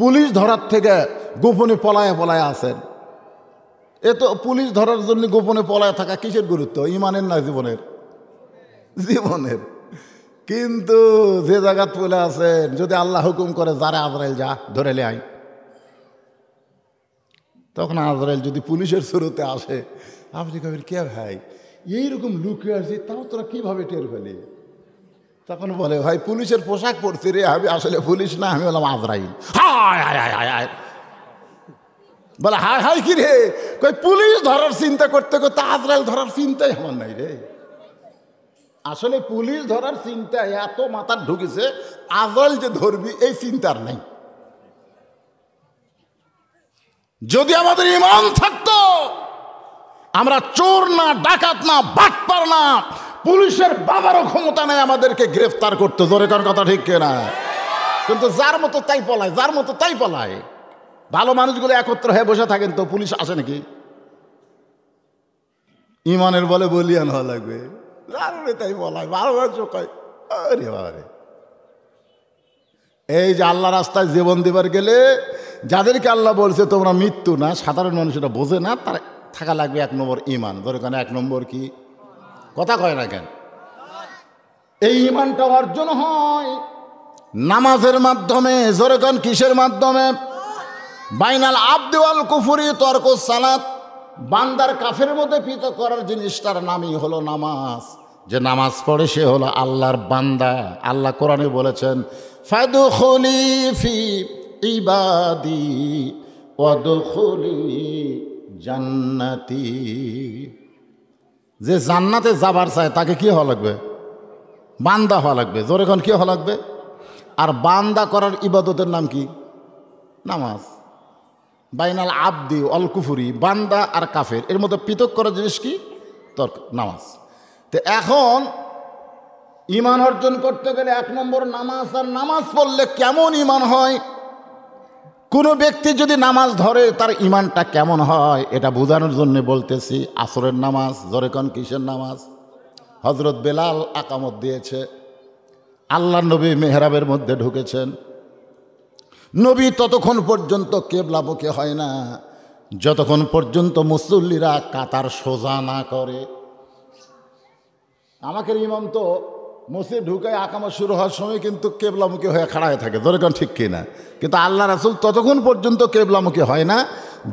A: পুলিশ ধরার থেকে গোপনে পলায় আছেন, এ তো পুলিশ ধরার জন্য গোপনে পলায় থাকা কিসের গুরুত্ব? ইমানের না জীবনের? জীবনের। কিন্তু যে জায়গা পলে আছেন, যদি আল্লাহ হুকুম করে যারা আজরাইল যা ধরে লে আই, তখন আজরাইল যদি পুলিশের শুরুতে আসে, আপনি কবেন কে ভাই এইরকম লুকিয়ে আসছি, তাও তোরা কিভাবে টের পেলি? তখন বলে ভাই পুলিশের পোশাক পরছি রে, আমি আসলে পুলিশ না, আমি বললাম আজরাইল। হায় হায় হায় হায়, বলে হায় হায় কি রে? কই পুলিশ ধরার চিন্তা করতে করতে আজরাইল ধরার চিন্তাই আমার নাই রে। আসলে পুলিশ ধরার চিন্তা এত মাথার ঢুকেছে, আজরাইল যে ধরবি এই চিন্তার নেই। যদি আমাদের ঈমান থাকতো, আমরা চোর না, ডাকাত না, বাটপার না, পুলিশের বাবারও ক্ষমতা নেই আমাদেরকে গ্রেফতার করতে। জোরে কার কথা ঠিক কিনা? কিন্তু যার মতো তাই পলায়, যার মতো তাই পলায়। ভালো মানুষগুলো একত্র হয়ে বসে থাকেন তো পুলিশ আসে নাকি? ইমানের বলে বলিয়ান হওয়া লাগবে, তাই বলায় বারবার চোখায়। আরে বাবারে, এই যে আল্লাহ রাস্তায় জীবন দিবার গেলে যাদেরকে আল্লাহ বলছে তোমরা মৃত্যু না, সাধারণ মানুষ এটা বোঝে না, তার থাকা লাগবে 1 নম্বর ইমান। ধরে কেন 1 নম্বর কি? কথা কয় না কেন? এই ইমানটা অর্জন হয় নামাজের মাধ্যমে। জোরে কেন কিসের মাধ্যমে? বাইনাল আবদি ওয়াল কুফরি তরকুস সালাত। বান্দার কাফের মধ্যে পৃথক করার জিনিসটার নামই হলো নামাজ। যে নামাজ পড়ে সে হলো আল্লাহর বান্দা। আল্লাহ কোরআনে বলেছেন, ফাদখুলি ফি ইবাদি ওয়াদখুলি জান্নাতি। যে জান্নাতে যাবার চায় তাকে কি হওয়া লাগবে? বান্দা হওয়া লাগবে। জোরে এখন কি হওয়া লাগবে? আর বান্দা করার ইবাদতের নাম কি? নামাজ। বাইনাল আবদি অল কুফুরি, বান্দা আর কাফের এর মধ্যে পৃথক করার জিনিস কি? নামাজ। তো এখন ইমান অর্জন করতে গেলে 1 নম্বর নামাজ। আর নামাজ পড়লে কেমন ইমান হয়? কোনো ব্যক্তি যদি নামাজ ধরে তার ইমানটা কেমন হয় এটা বোঝানোর জন্য বলতেছি। আসরের নামাজ। জোরে কোন কিসের নামাজ? হজরত বেলাল আকামত দিয়েছে, আল্লাহ নবী মেহরাবের মধ্যে ঢুকেছেন। নবী ততক্ষণ পর্যন্ত কেবলামুখী হয় না যতক্ষণ পর্যন্ত মুসল্লিরা কাতার সোজা না করে। আমাকে ইমাম তো মসজিদ ঢুকে আকামত শুরু হওয়ার সময় কিন্তু কেবলামুখী হয়ে খাড়া হয়ে থাকে, ধরে কোন ঠিক কিনা? কিন্তু আল্লাহ রাসূল ততক্ষণ পর্যন্ত কেবলামুখী হয় না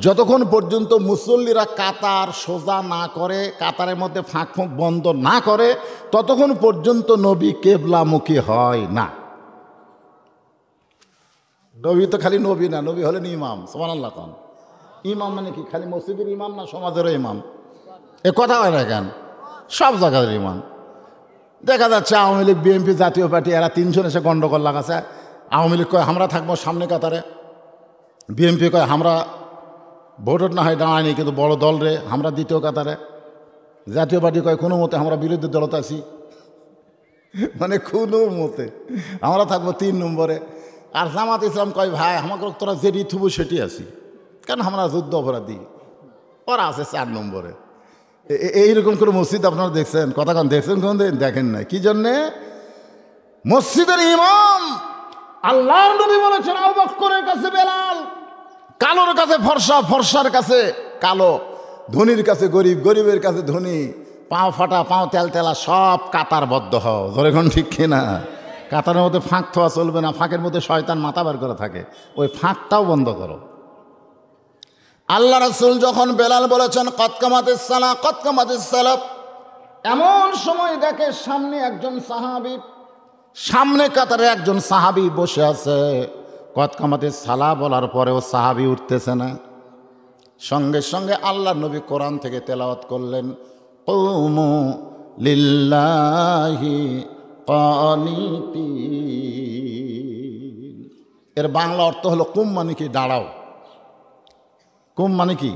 A: যতক্ষণ পর্যন্ত মুসল্লিরা কাতার সোজা না করে, কাতারের মধ্যে ফাঁক ফুঁক বন্ধ না করে, ততক্ষণ পর্যন্ত নবী কেবলামুখী হয় না। নবী তো খালি নবী না, নবী হলেন ইমাম। সুবহানাল্লাহ। কোন ইমাম মানে কি? খালি মসজিদের ইমাম না, সমাজেরও ইমাম? এ কথা হয় না কেন? সব জায়গার ইমাম। দেখা যাচ্ছে আওয়ামী লীগ, বিএনপি, জাতীয় পার্টি এরা তিনজন এসে গন্ডগোল লাগাছে। আওয়ামী লীগ কয় আমরা থাকবো সামনে কাতারে, বিএনপি কয় আমরা ভোট না হয় দাঁড়ায়নি কিন্তু বড় দল রে আমরা দ্বিতীয় কাতারে, জাতীয় পার্টি কয় কোনো মতে আমরা বিরোধী দলতে আছি, মানে কোনো মতে আমরা থাকবো 3 নম্বরে। আর জামাত ইসলাম কয় ভাই আমাকে তোরা যেটি থুবু সেটি আছি, কেন আমরা যুদ্ধ অপরাধী, ওরা আছে 4 নম্বরে। এইরকম করে মসজিদ আপনারা দেখছেন? কথা কন দেখছেন? কোন দিন দেখেন না? কি জন্যে? মসজিদের ইমাম আল্লাহর নবী বলেছেন আবু বকরের কাছে বেলাল, কালোর কাছে ফর্সা, ফর্সার কাছে কালো, ধনীর কাছে গরিব, গরিবের কাছে ধনী, পাও ফাটা পাও তেলতেলা, সব কাতারবদ্ধ হও। ধরে কোন ঠিক কিনা? কাতারের মধ্যে ফাঁক থোয়া চলবে না, ফাঁকের মধ্যে শয়তান মাথা বের করে থাকে, ওই ফাঁকটাও বন্ধ করো। আল্লাহ রাসূল যখন বেলাল বলেছেন কদ কামাতিস সালাহ, কদ কামাতিস সালাহ, এমন সময় দেখে সামনে একজন সাহাবী, সামনে কাতারে একজন সাহাবী বসে আছে। কদ কামাতিস সালাহ বলার পরেও সাহাবী উঠতেছে না। সঙ্গে সঙ্গে আল্লাহর নবী কোরআন থেকে তেলাওয়াত করলেন কুমু লিল্লাহি কানিতিন। এর বাংলা অর্থ হলো কুম মানে কি? দাঁড়াও। কুম মানে কি?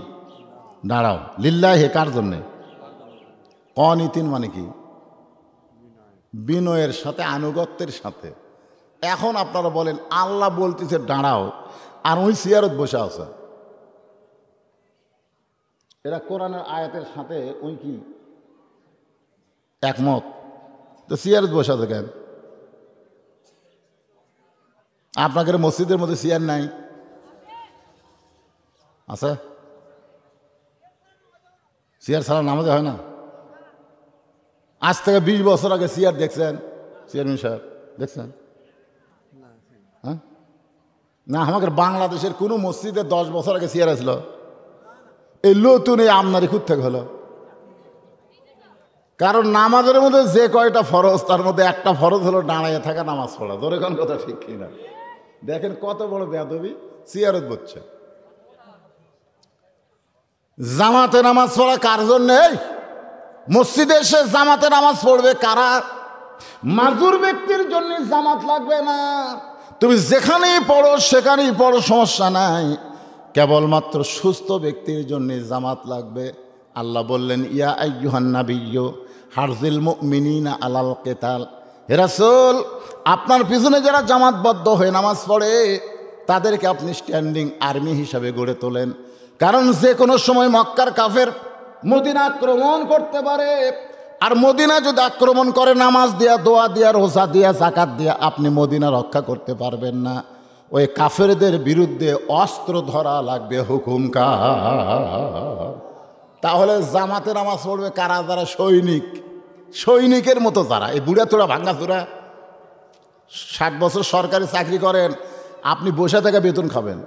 A: দাঁড়াও। লিল্লাহি কার জন্যে? কানিতিন মানে কি? বিনয়ের সাথে, আনুগত্যের সাথে। এখন আপনারা বলেন আল্লাহ বলতেছে দাঁড়াও, আর ওই সিয়ারত বসে আছে, এরা কোরআনের আয়াতের সাথে ওই কি একমত? তো সিয়ারত বসে আছে কেন? আপনাদের মসজিদের মধ্যে সিয়ার নাই? আছে? সিয়ার ছাড়া নামাজে হয় না? আজ থেকে 20 বছর আগে সিয়ার দেখছেন? চেয়ারম্যান সাহেব দেখছেন? হ্যাঁ না, আমাদের বাংলাদেশের কোনো মসজিদে 10 বছর আগে সিয়ার আসলো? এই নতুন এই আমনারি খুব থেকে হলো। কারণ নামাজের মধ্যে যে কয়টা ফরজ তার মধ্যে একটা ফরজ হলো দাঁড়াইয়ে থাকা, নামাজ পড়া। ধরে কোন কথা ঠিক কিনা? দেখেন কত বড় বেয়াদবি, সিয়ারত বলছে। জামাতে নামাজ পড়া কার জন্য? মসজিদে এসে জামাতে নামাজ পড়বে কারা? মাজুর ব্যক্তির জন্য জামাত লাগবে না, তুমি যেখানেই পড়ো সেখানেই পড়ো, সমস্যা নাই। কেবলমাত্র সুস্থ ব্যক্তির জন্য জামাত লাগবে। আল্লাহ বললেন ইয়া আইয়ুহান নাবিয়্যু হারজিল মুমিনিনা আলাল কিতাল। হে রাসূল, আপনার পিছনে যারা জামাতবদ্ধ হয়ে নামাজ পড়ে তাদেরকে আপনি স্ট্যান্ডিং আর্মি হিসাবে গড়ে তোলেন। কারণ যে কোনো সময় মক্কার কাফের মদিনা আক্রমণ করতে পারে, আর মদিনা যদি আক্রমণ করে নামাজ দিয়া, দোয়া দিয়া, রোজা দিয়া, যাকাত দিয়া আপনি মদিনা রক্ষা করতে পারবেন না। ওই কাফেরদের বিরুদ্ধে অস্ত্র ধরা লাগবে, হুকুমকার। তাহলে জামাতে নামাজ পড়বে কারা? যারা সৈনিক, সৈনিকের মতো যারা, এই বুড়া তোরা ভাঙ্গা চোরা 60 বছর সরকারি চাকরি করেন, আপনি বসে থেকে বেতন খাবেন।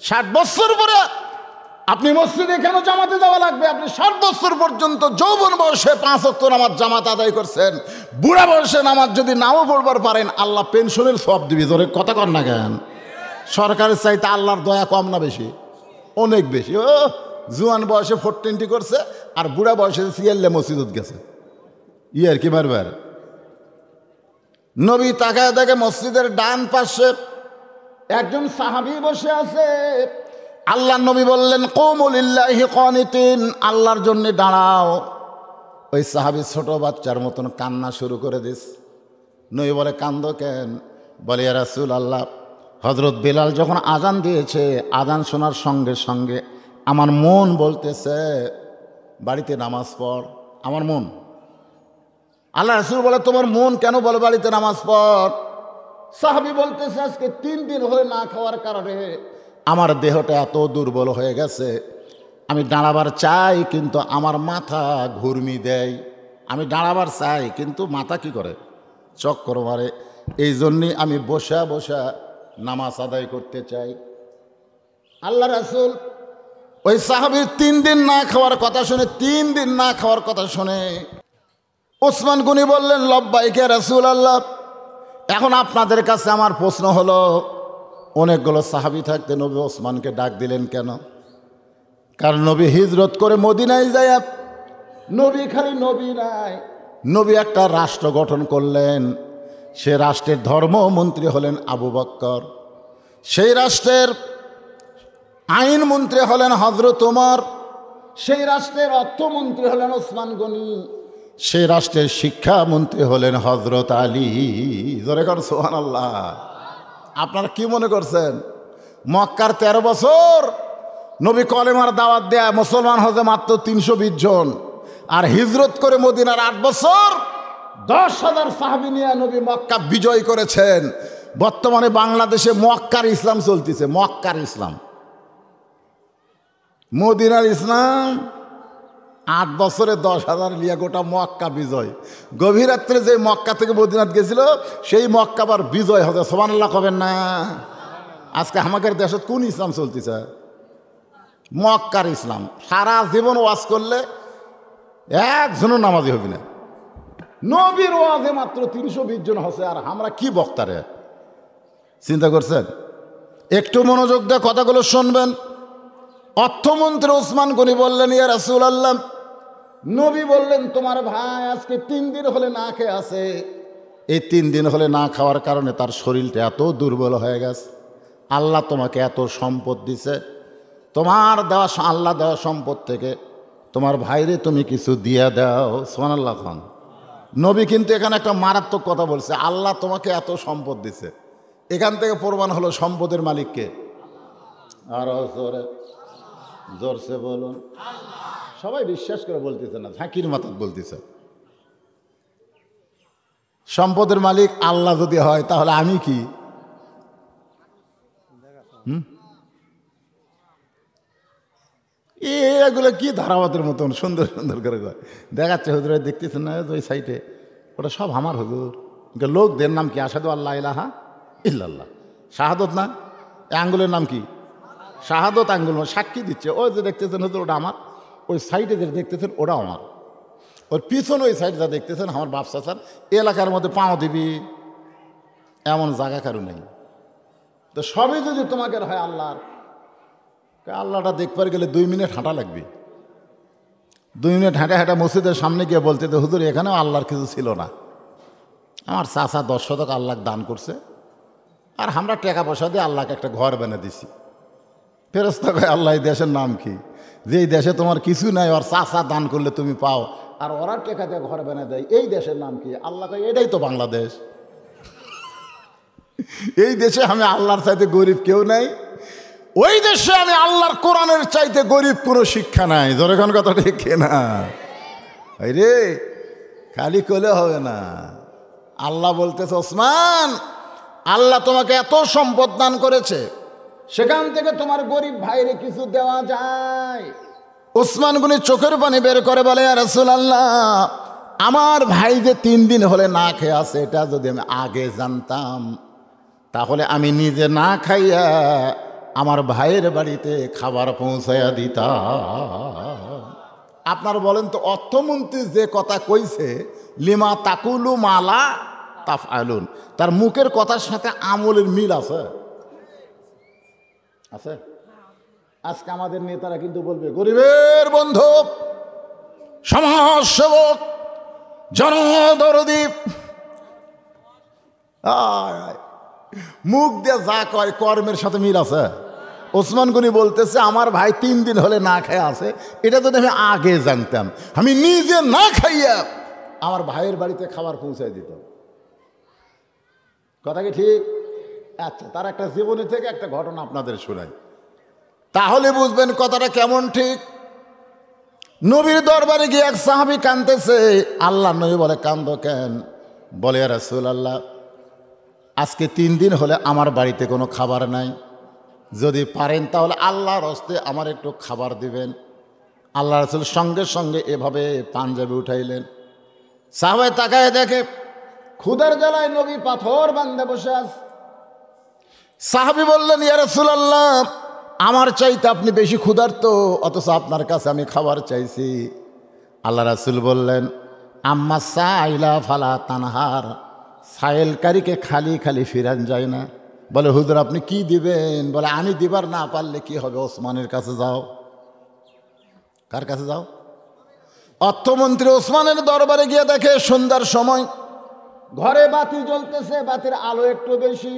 A: 60 বছর পরে আপনি মসজিদে কেন জামাতে যাওয়া লাগবে? আপনি 60 বছর পর্যন্ত যৌবন বয়সে 5 ওয়াক্ত নামাজ জামাত আদায় করছেন, বুড়া বয়সে নামাজ যদি নাও পড়বার পারেন আল্লাহ পেনশনের সওয়াব দিবি। ধরে কথা কর না কেন? সরকারের চাইতে আল্লাহর দয়া কম না বেশি? অনেক বেশি। ও জুয়ান বয়সে 420 করছে আর বুড়া বয়সে সিয়াল্লে মসজিদত গেছে, আর কি মারবার। নবী তাকায় দেখে মসজিদের ডান পাশে একজন সাহাবী বসে আছে। আল্লাহ নবী বললেন কুমু লিল্লাহি কানিতিন, আল্লাহর জন্য দাঁড়াও। ওই সাহাবী ছোট বাচ্চার মতন কান্না শুরু করে দিস। নবী বলে কান্দো কেন? বলে ইয়া রাসূলুল্লাহ, হযরত বেলাল যখন আজান দিয়েছে, আজান শোনার সঙ্গে সঙ্গে আমার মন বলতেছে বাড়িতে নামাজ পড়। আমার মন। আল্লাহ রাসূল বলে তোমার মন কেন বলে বাড়িতে নামাজ পড়? সাহাবী বলতেছে আজকে 3 দিন হয়ে না খাওয়ার কারণে আমার দেহটা এত দুর্বল হয়ে গেছে, আমি দাঁড়াবার চাই কিন্তু আমার মাথা ঘুরমি দেয়। আমি দাঁড়াবার চাই কিন্তু মাথা কি করে? চক্কর মারে। এই জন্যই আমি বসা বসা নামাজ আদায় করতে চাই। আল্লাহ রাসূল ওই সাহাবীর 3 দিন না খাওয়ার কথা শুনে 3 দিন না খাওয়ার কথা শুনে ওসমান গনি বললেন, লব্বাইক ইয়া রাসূলুল্লাহ, এখন আপনাদের কাছে আমার প্রশ্ন হলো, অনেকগুলো সাহাবী থাকতে নবী ওসমানকে ডাক দিলেন কেন? কারণ নবী হিজরত করে মদিনায় যায়, নবী খালি নবী নাই, নবী একটা রাষ্ট্র গঠন করলেন। সে রাষ্ট্রের ধর্মমন্ত্রী হলেন আবু বকর, সেই রাষ্ট্রের আইনমন্ত্রী হলেন হযরত ওমর, সেই রাষ্ট্রের অর্থমন্ত্রী হলেন ওসমান গনি, সেই রাষ্ট্রের শিক্ষামন্ত্রী হলেন হযরত আলী। জোরে কর সুবহানাল্লাহ। আপনারা কি মনে করছেন মক্কার 13 বছর নবী কলেমার দাওয়াত দেয়, মুসলমান হতে মাত্র 320 জন, আর হিজরত করে মদিনার 8 বছর 10,000 সাহাবী নিয়ে নবী মক্কা বিজয় করেছেন। বর্তমানে বাংলাদেশে মক্কার ইসলাম চলতেছে, মক্কার ইসলাম, মদিনার ইসলাম। 8 বছরে 10,000 লিয়া গোটা মক্কা বিজয়। গভীর রাত্রে যে মক্কা থেকে মদিনাত গেছিল সেই মক্কা আবার বিজয় হবে। সুবহানাল্লাহ কবেন না? আজকে আমাদের দেশে কোন ইসলাম চলতেছে? মক্কার ইসলাম। সারা জীবন ওয়াজ করলে একজনও নামাজি হবি না। নবীর ওয়াজে মাত্র 320 জন হচ্ছে, আর আমরা কি বক্তারে? চিন্তা করছেন? একটু মনোযোগ দিয়ে কথাগুলো শুনবেন। অর্থমন্ত্রী ওসমান গনি বললেন, ইয়া রাসূলুল্লাহ, নবী বললেন তোমার ভাই আজকে 3 দিন হলে না খেয়ে আছে। এই 3 দিন হলে না খাওয়ার কারণে তার শরীরটা এত দুর্বল হয়ে গেছে। আল্লাহ তোমাকে এত সম্পদ দিছে, তোমার দেওয়া আল্লাহ দেওয়া সম্পদ থেকে তোমার ভাইরে তুমি কিছু দিয়ে দাও। সুবহানাল্লাহ খান। নবী কিন্তু এখানে একটা মারাত্মক কথা বলছে, আল্লাহ তোমাকে এত সম্পদ দিছে। এখান থেকে প্রমাণ হলো সম্পদের মালিককে। আর জোরে জোরসে বলুন। সবাই বিশ্বাস করে বলতেছে না, ঝাঁকির মাথাত বলতেছে। সম্পদের মালিক আল্লাহ যদি হয় তাহলে আমি কি? এগুলো কি ধারাবাতের মতন সুন্দর সুন্দর করে দেখাচ্ছে। হুজুর দেখতেছেন না ওই সাইডে, ওটা সব আমার হুজুর। লোকদের নাম কি? আসাদু আল্লাহ ইলাহা ইল্লাল্লাহ, শাহাদত না? আঙ্গুলের নাম কি? শাহাদত আঙ্গুল, সাক্ষী দিচ্ছে। ওই যে দেখতেছেন হুজুর ওটা আমার, ওই সাইডে যে দেখতেছেন ওটা আমার, ওর পিছনে ওই সাইড যা দেখতেছেন আমার বাপ চাচার। এলাকার মধ্যে পাও দিবি এমন জায়গা কারো নেই। তো সবই যদি তোমাকে হয় আল্লাহর, আল্লাহটা দেখবার গেলে 2 মিনিট হাঁটা লাগবে। 2 মিনিট হাঁটা হাঁটা মসজিদের সামনে গিয়ে বলতে তো হুজুর এখানেও আল্লাহর কিছু ছিল না, আমার চাচা 10 শতক আল্লাহ দান করছে, আর আমরা টাকা পয়সা দিয়ে আল্লাহকে একটা ঘর বানিয়ে দিছি। ফেরেশতা কয়, আল্লাহ এই দেশের নাম কি? যেই দেশে তোমার কিছু নাই, আর চাচা দান করলে তুমি পাও, আর ওরা টাকা দিয়ে ঘর বানিয়ে দেয়, এই দেশের নাম কি? আল্লাহ কয়, এটাই তো বাংলাদেশ। এই দেশে আমি আল্লাহর চাইতে গরিব কেউ নাই, ওই দেশে আমি আল্লাহর কোরআনের চাইতে গরিব কোনো শিক্ষা নাই। যখন কথা ঠিক না রে, খালি কলে হবে না। আল্লাহ বলতেছে, ওসমান, আল্লাহ তোমাকে এত সম্পদ দান করেছে, সেখান থেকে তোমার গরিব ভাইরে কিছু দেওয়া যায়। ওসমান গনি চোখের পানি বের করে বলে, ইয়া রাসূলুল্লাহ, আমার ভাই যে 3 দিন হলে না খেয়ে আছে, এটা যদি আমি আগে জানতাম তাহলে আমি নিজে না খাইয়া আমার ভাইয়ের বাড়িতে খাবার পৌঁছাইয়া দিতাম। আপনার বলেন তো, অর্থমন্ত্রী যে কথা কইছে, লিমা তাকুলু মালা তাফআলুন, তার মুখের কথার সাথে আমলের মিল আছে? আছে? আজকে আমাদের নেতারা কিন্তু বলবে গরিবের বন্ধু, সমাজসেবক, জনদরদী, মুখ দিয়ে যা কয় কর্মের সাথে মিল আছে। ওসমান গনি বলতেছে, আমার ভাই 3 দিন হলে না খেয়ে আছে, এটা যদি আমি আগে জানতাম আমি নিজে না খাইয়া আমার ভাইয়ের বাড়িতে খাবার পৌঁছায় দিত। কথা কি ঠিক? আচ্ছা, তার একটা জীবনী থেকে একটা ঘটনা আপনাদের শোনাই, তাহলে বুঝবেন কথাটা কেমন ঠিক। নবীর দরবারে গিয়ে এক সাহাবী কাঁদতেছে। আল্লাহ নবী বলে, কান্দো কেন? বলে, ইয়া রাসূলুল্লাহ, আজকে 3 দিন হলে আমার বাড়িতে কোনো খাবার নাই, যদি পারেন তাহলে আল্লাহর হস্তে আমার একটু খাবার দিবেন। আল্লাহ রাসূল সঙ্গে সঙ্গে এভাবে পাঞ্জাবি উঠাইলেন। সাহাবায়ে তাকায় দেখে ক্ষুধার জ্বালায় নবী পাথর বান্ধে বসে আছে। সাহাবী বললেন, ইয়া রাসূলুল্লাহ, আমার চাইতে আপনি বেশি ক্ষুধার্ত, অথচ আপনার কাছে আমি খাবার চাইছি। আল্লাহ রাসূল বললেন, আম্মা সাইলা ফালা তানহার, সাইলকারীকে খালি খালি ফিরান যায় না। বলে, হুজুর আপনি কি দিবেন? বলে, আমি দিবার না পারলে কি হবে, ওসমানের কাছে যাও। কার কাছে যাও? অর্থমন্ত্রী ওসমানের দরবারে গিয়ে দেখে সন্ধ্যার সময় ঘরে বাতি জ্বলতেছে, বাতির আলো একটু বেশি।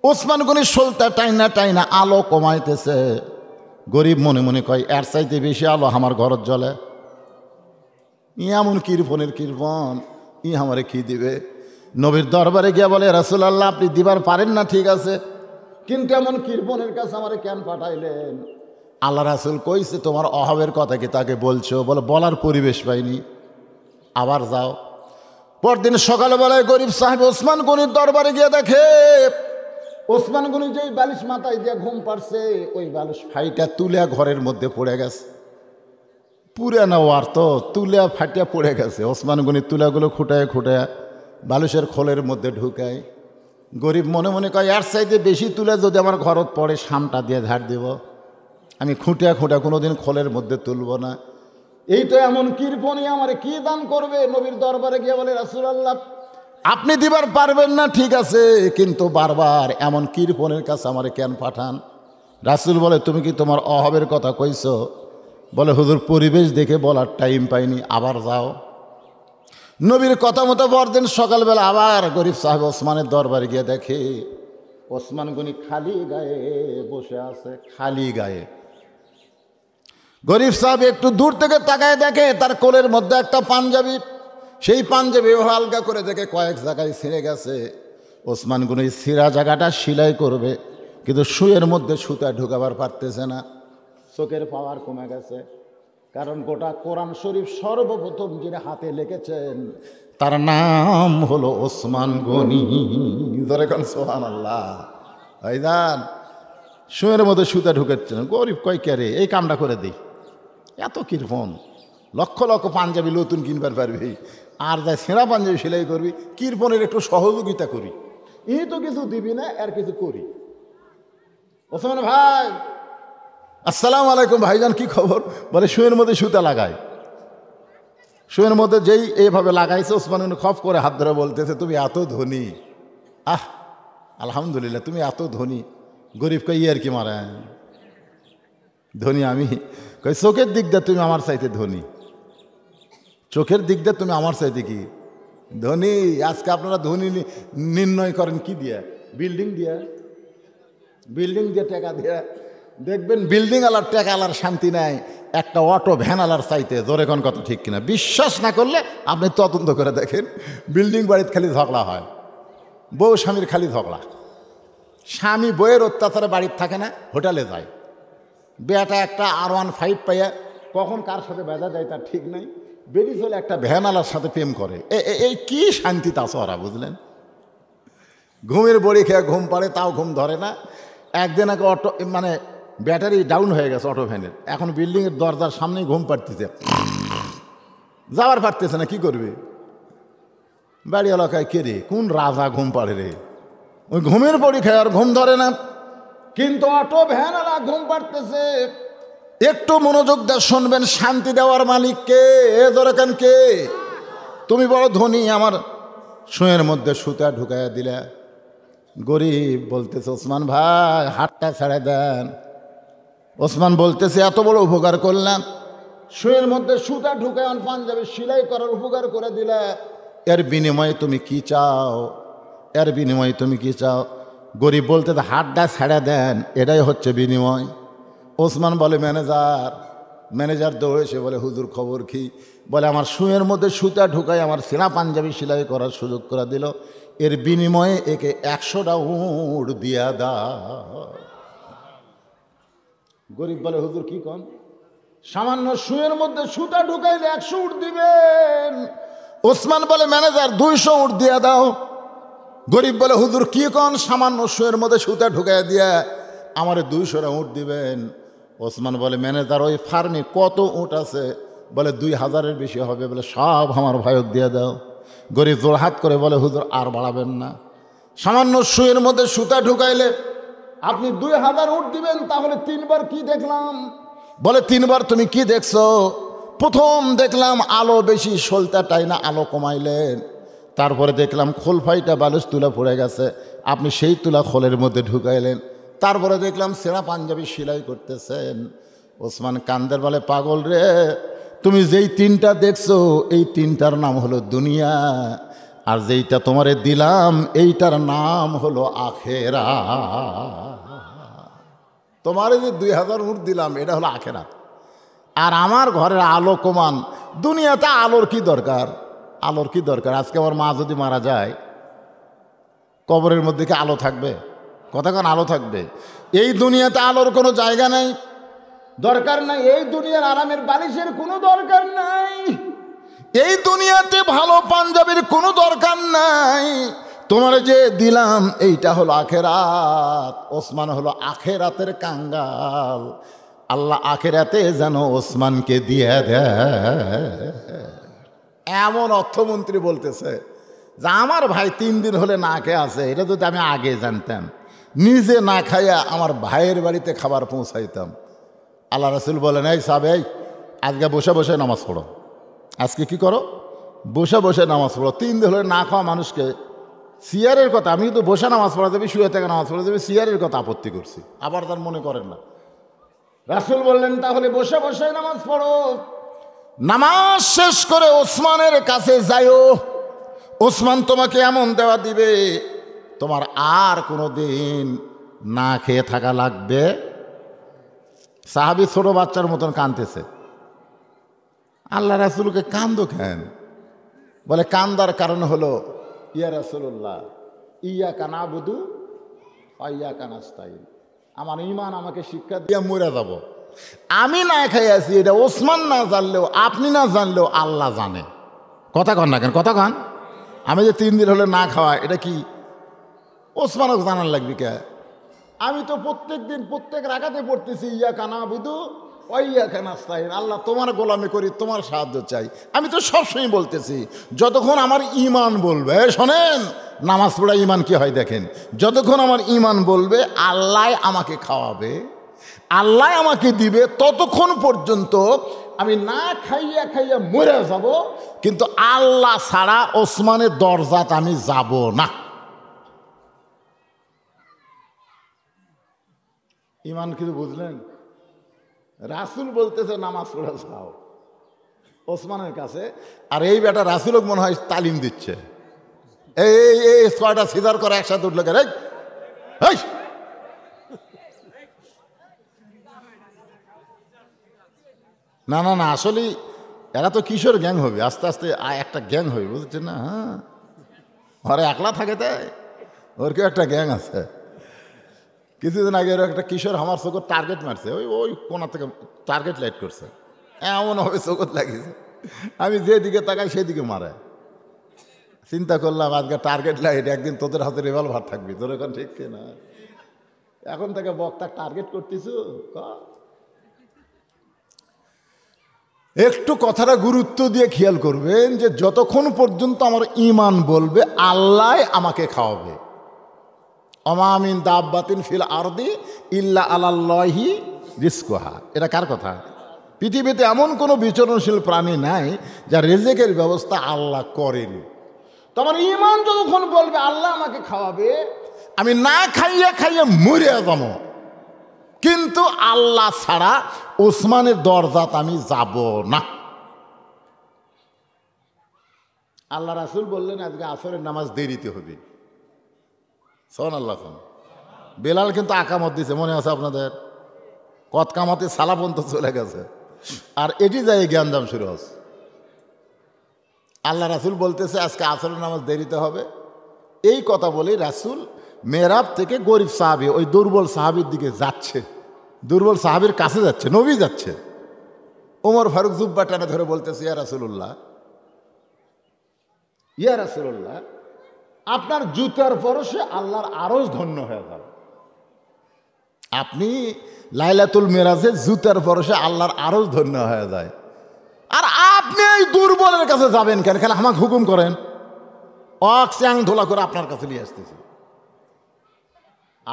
A: ওসমান গনি সলতা টাইনা টাইনা আলো কমাইতেছে। গরিব মনে মনে কয়, এর চাইতে বেশি আলো আমার ঘরত জ্বলে। এমন কৃপণের কৃপণ, আমারে কি দিবে? নবীর দরবারে গিয়া বলে, রাসূলুল্লাহ আপনি দিবার পারেন না ঠিক আছে, কিন্তু এমন কৃপণের কাছে আমারে কেন পাঠাইলেন? আল্লাহ রাসূল কইছে তোমার অভাবের কথা কি তাকে বলছো? বলে, বলার পরিবেশ পাইনি, আবার যাও। পরদিন সকালবেলায় গরিব সাহেব ওসমান গনির দরবারে গিয়ে দেখে ওসমান গনি যেই বালিশ মাথায় দিয়ে ঘুম পাড়ছে, ওই বালিশ ফাইটা তুলিয়া ঘরের মধ্যে পড়ে গেছে। পুরানো ওয়ার তো, তুলিয়া ফাটিয়া পড়ে গেছে। ওসমান গনি তুলাগুলো খুঁটায় খুঁটায় বালিশের খোলের মধ্যে ঢুকায়। গরিব মনে মনে কয়, এর চাইতে বেশি তুলে যদি আমার ঘরত পড়ে সামটা দিয়ে ঝাড় দেব, আমি খুঁটিয়া খুঁটা কোনোদিন খোলের মধ্যে তুলব না। এই তো এমন কৃপণী আমারে কি দান করবে? নবীর দরবারে গিয়ে বলে, রাসূলুল্লাহ আপনি দিবার পারবেন না ঠিক আছে, কিন্তু বারবার এমন কৃপণের কাছে আমারে কেন পাঠান? রাসূল বলে, তুমি কি তোমার অভাবের কথা কইছো? বলে, হুজুর পরিবেশ দেখে বলার টাইম পাইনি, আবার যাও। নবীর কথা মতো পরদিন সকালবেলা আবার গরিব সাহেব ওসমানের দরবারে গিয়ে দেখে ওসমান গনি খালি গায়ে বসে আছে, খালি গায়ে। গরিব সাহেব একটু দূর থেকে তাকায় দেখে তার কোলের মধ্যে একটা পাঞ্জাবি, সেই পাঞ্জাবি হালকা করে দেখে কয়েক জায়গায় ছিঁড়ে গেছে। ওসমান গনি ছিঁড়া জায়গাটা সেলাই করবে, কিন্তু শুয়ের মধ্যে সুতা ঢুকাবার পারতেছে না। চোখের পাওয়ার কমে গেছে, কারণ গোটা কোরআন শরীফ সর্বপ্রথম যিনি হাতে লিখেছেন তার নাম হলো ওসমান গনি। ধরে কোন সুবহানাল্লাহ। ভাইজান শুয়ের মধ্যে সুতা ঢুকাচ্ছেন, গরিব কয় কে এই কামটা করে দিই। এত কৃপণ, লক্ষ লক্ষ পাঞ্জাবি নতুন কিনবার পারবি, আর যাই ছেঁড়া পাঞ্জাবি সেলাই করবি। কৃপণের একটু সহযোগিতা করি, এই তো কিছু দিবি না, আর কিছু করি। ওসমান ভাই, আসসালামু আলাইকুম। ভাইজান কি খবর? বলে, শুয়ের মধ্যে সুতা লাগায়। শুয়ের মধ্যে যেই এইভাবে লাগাইছে, ওসমান খপ করে হাত ধরে বলতেছে, তুমি এত ধনী। আলহামদুলিল্লাহ, তুমি এত ধনী। গরিব কই আর কি মারা ধনী আমি? কই চোখের দিক দিয়ে তুমি আমার চাইতে ধনী, চোখের দিক দিয়ে তুমি আমার চাইতে কি ধনী? আজকে আপনারা ধনী নির্ণয় করেন কি দিয়া? বিল্ডিং দিয়া, বিল্ডিং দিয়ে টাকা দিয়া। দেখবেন বিল্ডিং আলার টাকা আলার শান্তি নাই একটা অটো ভ্যান আলার চাইতে। জোরে কোন কথা ঠিক কিনা? বিশ্বাস না করলে আপনি তদন্ত করে দেখেন। বিল্ডিং বাড়িতে খালি ঝগড়া হয়, বউ স্বামীর খালি ঝগড়া। স্বামী বইয়ের অত্যাচারে বাড়িতে থাকে না, হোটেলে যায়। বেটা একটা R15 পাইয়া কখন কার সাথে বেজা যায় তার ঠিক নাই, বেরিয়ে চলে একটা ভ্যান আলার সাথে প্রেম করে। এই কি শান্তিতে আছে ওরা, বুঝলেন? ঘুমের বড়ি খেয়ে ঘুম পাড়ে, তাও ঘুম ধরে না। একদিন আগে অটো মানে ব্যাটারি ডাউন হয়ে গেছে অটো ভ্যানের, এখন বিল্ডিংয়ের দরজার সামনেই ঘুম পাড়তেছে, যাওয়ার পারতেছে না, কি করবে? বাড়ি এলাকায় কে রে, কোন রাজা ঘুম পাড়ে রে? ওই ঘুমের বড়ি খেয়ে আর ঘুম ধরে না, কিন্তু অটো ভ্যান আলা ঘুম পাড়তেছে। একটু মনোযোগ দিয়ে শুনবেন, শান্তি দেওয়ার মালিক কে? এ দরকার কে? তুমি বড় ধনী, আমার শুয়ের মধ্যে সুতা ঢুকাইয়া দিলে। গরিব বলতেছে, ওসমান ভাই হাতটা ছেড়ে দেন। ওসমান বলতেছে, এত বড় উপকার করলাম, শুয়ের মধ্যে সুতা ঢুকায় পাঞ্জাবি সেলাই করার উপকার করে দিলে, এর বিনিময়ে তুমি কি চাও? এর বিনিময়ে তুমি কি চাও? গরিব বলতেছে, হাতটা ছেড়ে দেন, এটাই হচ্ছে বিনিময়। ওসমান বলে, ম্যানেজার। ম্যানেজার দৌড়েছে, বলে, হুজুর খবর কি? বলে, আমার শুয়ের মধ্যে সুতা ঢুকায় আমার সেনা পাঞ্জাবি সেলাই করার সুযোগ করে দিল, এর বিনিময়ে একে 100টা উট দিয়া দাও। গরিব বলে, হুজুর কি কন? সামান্য শুয়ের মধ্যে সুতা ঢুকাইলে 100 উট দিবেন? ওসমান বলে, ম্যানেজার 200 উট দিয়া দাও। গরিব বলে, হুজুর কি কন? সামান্য শুয়ের মধ্যে সুতা ঢুকাইয়া দিয়া আমারে 200টা উট দিবেন? ওসমান বলে, ম্যানেজার ওই ফার্মে কত উট আছে? বলে, 2000-এর বেশি হবে। বলে, সব আমার ভাইয়ের দিয়ে দাও। গরিব জোরহাত করে বলে, হুজুর আর বাড়াবেন না, সামান্য সুয়ের মধ্যে সুতা ঢুকাইলে আপনি 2000 উট দিবেন, তাহলে 3 বার কি দেখলাম? বলে 3 বার তুমি কি দেখছো? প্রথম দেখলাম আলো বেশি, সলতা টাইনা আলো কমাইলেন, তারপরে দেখলাম খোলফাইটা বালুস তুলা পড়ে গেছে, আপনি সেই তুলা খোলের মধ্যে ঢুকাইলেন, তারপরে দেখলাম সেরা পাঞ্জাবি সেলাই করতেছেন। ওসমান কান্দের বলে, পাগল রে, তুমি যেই 3টা দেখছো এই 3টার নাম হলো দুনিয়া, আর যেইটা তোমারে দিলাম এইটার নাম হলো আখেরা। তোমারে যে 2000 উট দিলাম এটা হলো আখেরা, আর আমার ঘরের আলো কমান। দুনিয়াতে আলোর কি দরকার? আলোর কি দরকার? আজকে আমার মা যদি মারা যায়, কবরের মধ্যে কি আলো থাকবে? কতক্ষণ আলো থাকবে? এই দুনিয়াতে আলোর কোনো জায়গা নেই, দরকার নাই। এই দুনিয়ার আরামের বালিশের কোনো দরকার নাই, এই দুনিয়াতে ভালো পাঞ্জাবির কোনো দরকার নাই। তোমার যে দিলাম এইটা হলো আখেরাত। ওসমান হলো আখেরাতের কাঙ্গাল। আল্লাহ আখেরাতে যেন ওসমানকে দিয়ে দেয়। এমন অর্থমন্ত্রী বলতেছে যে আমার ভাই 3 দিন হলে না খেয়ে আছে, এটা যদি আমি আগে জানতাম, নিজে না খাইয়া আমার ভাইয়ের বাড়িতে খাবার পৌঁছাইতাম। আল্লাহ রাসূল বলেন, এই সাহেব, এই আজকে বসে বসে নামাজ পড়ো। আজকে কি করো? বসে বসে নামাজ পড়ো। 3 দিন হলে না খাওয়া মানুষকে সিয়ারের কথা, আমি তো বসে নামাজ পড়া যাবে, শুয়ে থেকে নামাজ পড়া যাবে, সিয়ারের কথা আপত্তি করছি, আবার তার মনে করেন না। রাসূল বললেন, তাহলে বসে বসে নামাজ পড়ো। নামাজ শেষ করে ওসমানের কাছে যাইও, ওসমান তোমাকে এমন দেওয়া দিবে তোমার আর কোনো দিন না খেয়ে থাকা লাগবে। সাহাবী ছোট বাচ্চার মতন কাঁদতেছে। আল্লাহ রাসূলকে কান্দো কেন? বলে, কান্দার কারণ হলো, ইয়া রাসূলুল্লাহ, ইয়াকা নাবুদু ওয়া ইয়াকা নাস্তাইন, আমার ঈমান আমাকে শিক্ষা দিয়ে মরে যাব। আমি না খাই আছি, এটা ওসমান না জানলেও, আপনি না জানলেও আল্লাহ জানে। কথা কন না কেন? কথা কন। আমি যে 3 দিন হলে না খাওয়া, এটা কি ওসমানও জানার লাগবে কে? আমি তো প্রত্যেক দিন প্রত্যেক রাকাতে পড়তেছি, ইয়াকা নাবুদু ওয়া ইয়াকা নাস্তাইন, আল্লাহ তোমার গোলামি করি, তোমার সাহায্য চাই। আমি তো সবসময় বলতেছি, যতক্ষণ আমার ঈমান বলবে, শোনেন, নামাজ পড়া ঈমান কি হয় দেখেন, যতক্ষণ আমার ঈমান বলবে আল্লাহ আমাকে খাওয়াবে, আল্লাহ আমাকে দিবে, ততক্ষণ পর্যন্ত আমি না খাইয়া খাইয়া মরে যাব, কিন্তু আল্লাহ ছাড়া ওসমানের দরজাত আমি যাব না। ঈমান কিছু বুঝলেন? রাসূল বলতেছে নামাজ পড়া যাও ওসমানের কাছে, আর এই বেটা রাসূলকে মনে হয় তালিম দিচ্ছে। এই 6টা সিজার করে একসাথে উঠলো কেন? না না না, আসলে এরা তো কিশোর গ্যাং হবে, আস্তে আস্তে একটা গ্যাং হবে, বুঝছেন না? হ্যাঁ, ওরা একলা থাকে, তাই ওর কেউ একটা গ্যাং আছে। কিছুদিন আগে একটা কিশোর আমার চোখের টার্গেট মারছে, ওই কোনা থেকে টার্গেট লাইট করছে, এমনভাবে চোখত লাগিয়েছে, আমি যেদিকে তাকাই সেদিকে মারে। চিন্তা করলাম, আজকে টার্গেট লাইট, একদিন তোদের হাতে রিভলভার থাকবি, তোর এখন ঠিক কিনা? এখন থেকে বক্তা টার্গেট করতেছ। একটু কথাটা গুরুত্ব দিয়ে খেয়াল করবেন যে যতক্ষণ পর্যন্ত আমার ঈমান বলবে আল্লাহ আমাকে খাওয়াবে। ওমা মিন দাব্বাতিন ফিল আরদি ইল্লা আলাল্লাহি রিজকুহা, এটা কার কথা? পৃথিবীতে এমন কোনো বিচরণশীল প্রাণী নাই যার রিজেকের ব্যবস্থা আল্লাহ করেনি। তো আমার ঈমান যতক্ষণ বলবে আল্লাহ আমাকে খাওয়াবে, আমি না খাইয়া খাইয়া মরে যাবো, কিন্তু আল্লাহ ছাড়া ওসমানের দরজাত আমি যাব না। আল্লাহ রাসূল বললেন, আজকে আসরের নামাজ দেরিতে হবে। সুবহানাল্লাহ। বেলাল কিন্তু আকামত দিছে, মনে আছে আপনাদের? কত কামাতে সালা পর্যন্ত চলে গেছে, আর এটি যাই জ্ঞানদাম শুরু হচ্ছে। আল্লাহ রাসূল বলতেছে আজকে আসরের নামাজ দেরিতে হবে। এই কথা বলেই রাসূল মেহরাব থেকে গরিব সাহাবী, ওই দুর্বল সাহাবীর দিকে যাচ্ছে, দুর্বল সাহাবীর কাছে যাচ্ছে, নবী যাচ্ছে। ওমর ফারুক জুব্বা টানে ধরে বলতেছে, ইয়া রাসূলুল্লাহ, ইয়া রাসূলুল্লাহ, আপনার জুতার পরশে আল্লাহর আরশ ধন্য হয়ে যাবে। আপনি লাইলাতুল মেরাজে জুতার পরশে আল্লাহর আরশ ধন্য হয়ে যায়, আর আপনি এই দুর্বলের কাছে যাবেন কেন? খেলে আমাকে হুকুম করেন। চ্যাং ধোলা করে আপনার কাছে নিয়ে আসতেছে।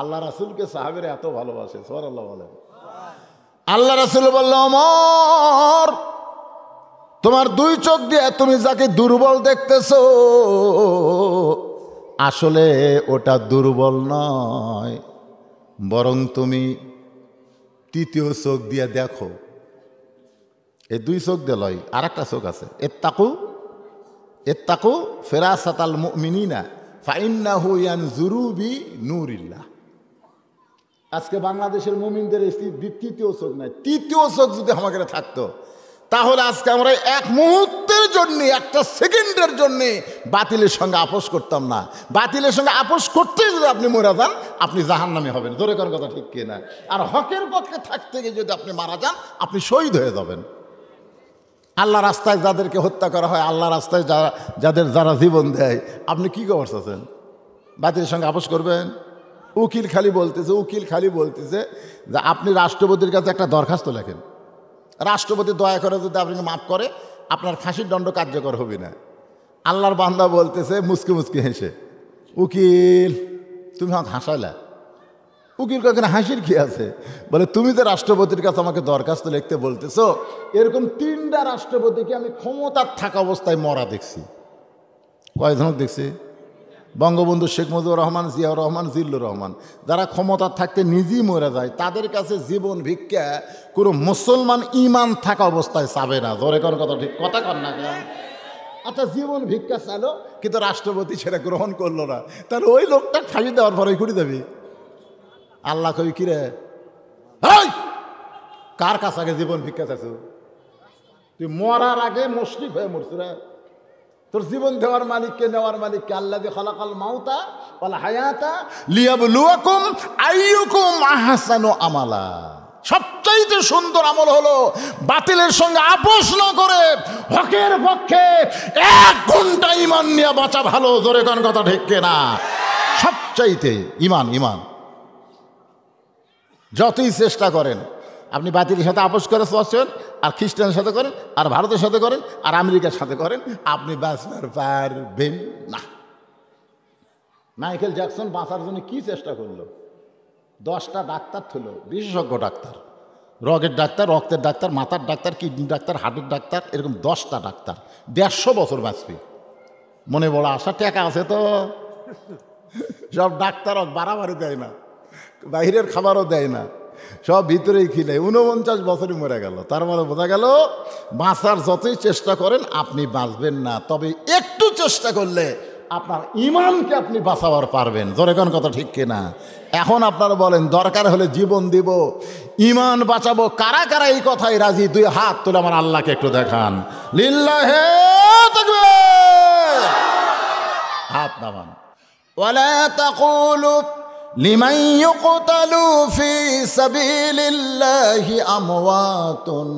A: আল্লাহ রাসূলকে সাহাবীরা এত ভালোবাসে, সুবহানাল্লাহ বলেন। আল্লাহ রাসূল বলল, ওমর তোমার দুই চোখ দিয়ে তুমি যাকে দুর্বল দেখতেছো আসলে ওটা দুর্বল নয়, বরং তুমি তৃতীয় চোখ দিয়ে দেখো। এই দুই চোখ দিয়ে লয়, আর একটা চোখ আছে, ইত্তাকু ফিরাসাতাল মুমিনিনা ফাইন্নাহু ইয়ানজুরু বিনূরিল্লাহ। আজকে বাংলাদেশের মুমিনদের তৃতীয় চোখ নাই। তৃতীয় চোখ যদি আমাকে থাকতো তাহলে আজকে আমরা এক মুহূর্তের জন্য, একটা সেকেন্ডের জন্য বাতিলের সঙ্গে আপোষ করতাম না। বাতিলের সঙ্গে আপোষ করতে যদি আপনি মরে যান আপনি জাহান্নামে হবেন, জোরে করার কথা ঠিক কিনা? আর হকের পক্ষে থাকতে গিয়ে যদি আপনি মারা যান আপনি শহীদ হয়ে যাবেন। আল্লাহ রাস্তায় যাদেরকে হত্যা করা হয়, আল্লাহ রাস্তায় যারা জীবন দেয়, আপনি কি খবর চাচ্ছেন? বাতিলের সঙ্গে আপোষ করবেন? উকিল খালি বলতেছে যে আপনি রাষ্ট্রপতির কাছে একটা দরখাস্ত লেখেন, রাষ্ট্রপতি দয়া করে যদি আপনাকে মাফ করে আপনার ফাঁসির দণ্ড কার্যকর হবে না। আল্লাহর বান্দা বলতেছে মুচকি মুচকি হেসে, উকিল তুমি আমাকে হাসাইলা। উকিল কখন হাসির কি আছে? বলে তুমি যে রাষ্ট্রপতির কাছে আমাকে দরখাস্ত লিখতে বলতেছো, এরকম 3টা রাষ্ট্রপতিকে আমি ক্ষমতার থাকা অবস্থায় মরা দেখছি। কয়জনক দেখছি? বঙ্গবন্ধু শেখ মুজিবুর রহমান, জিয়াউর রহমান, জিল্লুর রহমান। যারা ক্ষমতার থাকতে নিজেই মরে যায় তাদের কাছে জীবন ভিক্ষা কোনো মুসলমান ইমান থাকা অবস্থায় চাবে না। জোরে কোন কথা ঠিক কথা কর না কেন? আচ্ছা জীবন ভিক্ষা চালো কিন্তু রাষ্ট্রপতি সেটা গ্রহণ করলো না, তাহলে ওই লোকটা ফাঁসি দেওয়ার পরে করে দেবে। আল্লাহ কই কিরে কার কাছ আগে জীবন ভিক্ষা চাইছো? তুই মরার আগে মুশরিক হয়ে মরছ রে। তোর জীবন দেওয়ার মালিককে, নেওয়ার মালিককে আল্লাযী খালাকাল মাউতা ওয়াল হায়াতা লিয়াবলুয়াকুম আইয়ুকুম আহসানু আমালা। সবচাইতে সুন্দর আমল হলো বাতিলের সঙ্গে আপোষ না করে হকের পক্ষে 1 ঘন্টা ঈমান নিয়ে বাঁচা ভালো। জোরে কোন কথা ঠিক কিনা? সবচাইতে ঈমান। যতই চেষ্টা করেন আপনি বাতিলের সাথে আপোষ করে চলছেন, আর খ্রিস্টানের সাথে করেন, আর ভারতের সাথে করেন, আর আমেরিকার সাথে করেন, আপনি বাঁচতে পারবেন না। মাইকেল জ্যাকসন বাঁচার জন্য কি চেষ্টা করলো? 10টা ডাক্তার ছিল, বিশেষজ্ঞ ডাক্তার, রগের ডাক্তার, রক্তের ডাক্তার, মাথার ডাক্তার, কিডনি ডাক্তার, হার্টের ডাক্তার, এরকম 10টা ডাক্তার। 150 বছর বাঁচবে। মনে বড় আশা, টাকা আছে তো। সব ডাক্তার বাড়াবাড়ি দেয় না, বাইরের খাবারও দেয় না, সব ভিতরেই খিলে 49 বছরই মরে গেল। তার মানে বোঝা গেল বাঁচার যতই চেষ্টা করেন আপনি বাঁচবেন না, তবে একটু চেষ্টা করলে আপনার ঈমানকে আপনি বাঁচাবার পারবেন। জোরে কোন কথা ঠিক কিনা? এখন আপনারা বলেন দরকার হলে জীবন দিব, ঈমান বাঁচাবো। কারা কারা এই কথাই রাজি? 2 হাত তুলে আমার আল্লাহকে একটু দেখান। লিল্লাহে তাকবীর। হাত নামান। ওয়ালা তাকুলু লিমান ইউকতালু ফি সাবিলিল্লাহি আমওয়াতুন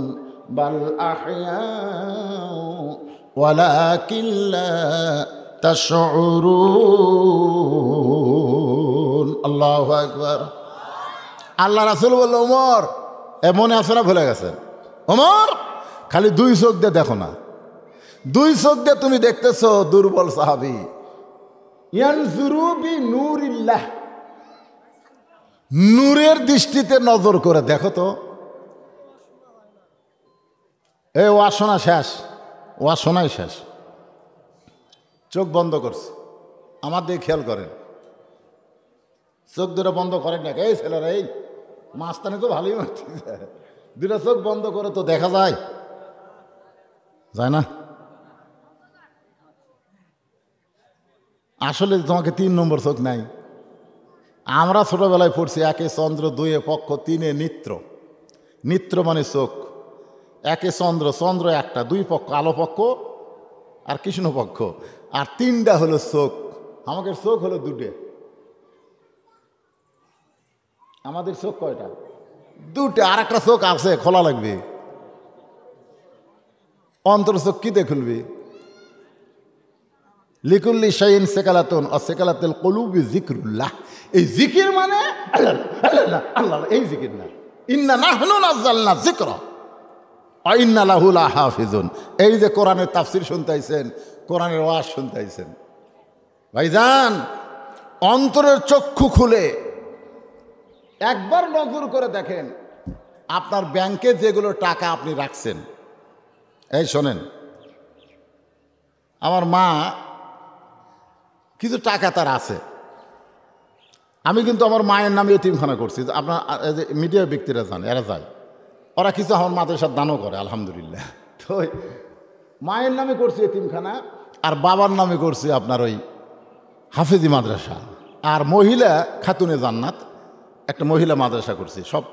A: বাল আহইয়াউ ওয়ালাকিন লা তাশউরুন। আল্লাহু আকবার। আল্লাহ রাসূল বলল, ওমর মনে আছে না? ভুলে গেছে? ওমর খালি 2 চোখ দিয়ে দেখো না, 2 চোখ দিয়ে তুমি দেখতেছো দুর্বল সাহাবী। ইয়ানজুরু বিনূরিল্লাহ, নূরের দৃষ্টিতে নজর করে দেখো তো। এই ওয়াজ শোনা শেষ, ওয়াজ শোনাই শেষ, চোখ বন্ধ করছে। আমার দিকে খেয়াল করেন, চোখ দুটো বন্ধ করেন না। এই ছেলেরা, এই মাস্তানি তো ভালোই মারতেছে, 2টা চোখ বন্ধ করে তো দেখা যায়? যায় না। আসলে তোমাকে 3 নম্বর চোখ নাই। আমরা ছোটবেলায় পড়ছি 1 চন্দ্র, 2 পক্ষ, 3 নিত্র। নিত্র মানে চোখ। 1 চন্দ্র, চন্দ্র একটা, 2 পক্ষ, আলো পক্ষ আর কৃষ্ণ পক্ষ, আর 3টা হলো চোখ। আমাদের চোখ হলো 2টে। আমাদের চোখ কয়টা? 2টে। আর একটা চোখ আছে, খোলা লাগবে। অন্তর চোখ কি দিয়ে খুলবে? লিকুল্লি শাইইন সেকালাতুন আর সেকালাতুল কুলুবি যিকরুল্লাহ। এই জিকির মানে আল্লাহ আল্লাহ আল্লাহ, এই জিকির না। ইন্না নাহনু নাযালনা যিকরা ওয়া ইন্না লাহু লাহাফিজুন। এই যে কোরআনের তাফসীর শুনতে আইছেন, কোরআনের ওয়াজ শুনতে আইছেন, ভাইজান, অন্তরের চক্ষু খুলে একবার নজর করে দেখেন, আপনার ব্যাংকে যেগুলো টাকা আপনি রাখছেন। এই শোনেন, আমার মা কিছু টাকা তার আছে, আমি কিন্তু আমার মায়ের নামে এতিমখানা করছি। আপনার মিডিয়ার ব্যক্তিরা জানে, এরা যায়, ওরা কিছু আমার মাদ্রাসার দানও করে আলহামদুলিল্লাহ। তো মায়ের নামে করছি এতিমখানা, আর বাবার নামে করছি আপনার ওই হাফেজি মাদ্রাসা, আর মহিলা খাতুনে জান্নাত একটা মহিলা মাদ্রাসা করছি। সব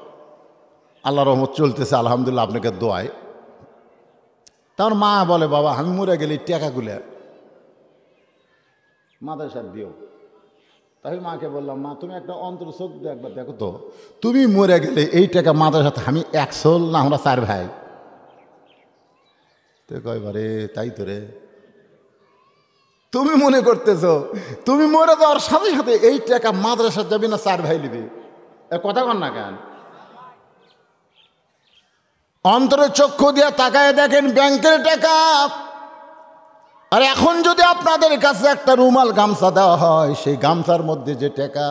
A: আল্লাহ রহমত চলতেছে আলহামদুলিল্লাহ, আপনাকে দোয়ায়। তার মা বলে, বাবা আমি মরে গেলে এই টাকাগুলো মাদ্রাসা দিও। তাই মাকে বললাম, মা তুমি একটা অন্তর চোখ দিয়ে একবার দেখো তো, তুমি মরে গেলে এই টাকা মাদ্রাসাতে আমি 100 না আমরা 4 ভাই। তো কয়বারে তাই তো রে, তুমি মনে করতেছ তুমি মরে যাওয়ার সাথে সাথে এই টাকা মাদ্রাসা যাবে না 4 ভাই নিবে? কথা কন না কেন? অন্তরে চক্ষু দিয়ে তাকায় দেখেন ব্যাংকের টাকা। আর এখন যদি আপনাদের কাছে একটা রুমাল গামছা দেওয়া হয়, সেই গামছার মধ্যে যে টাকা,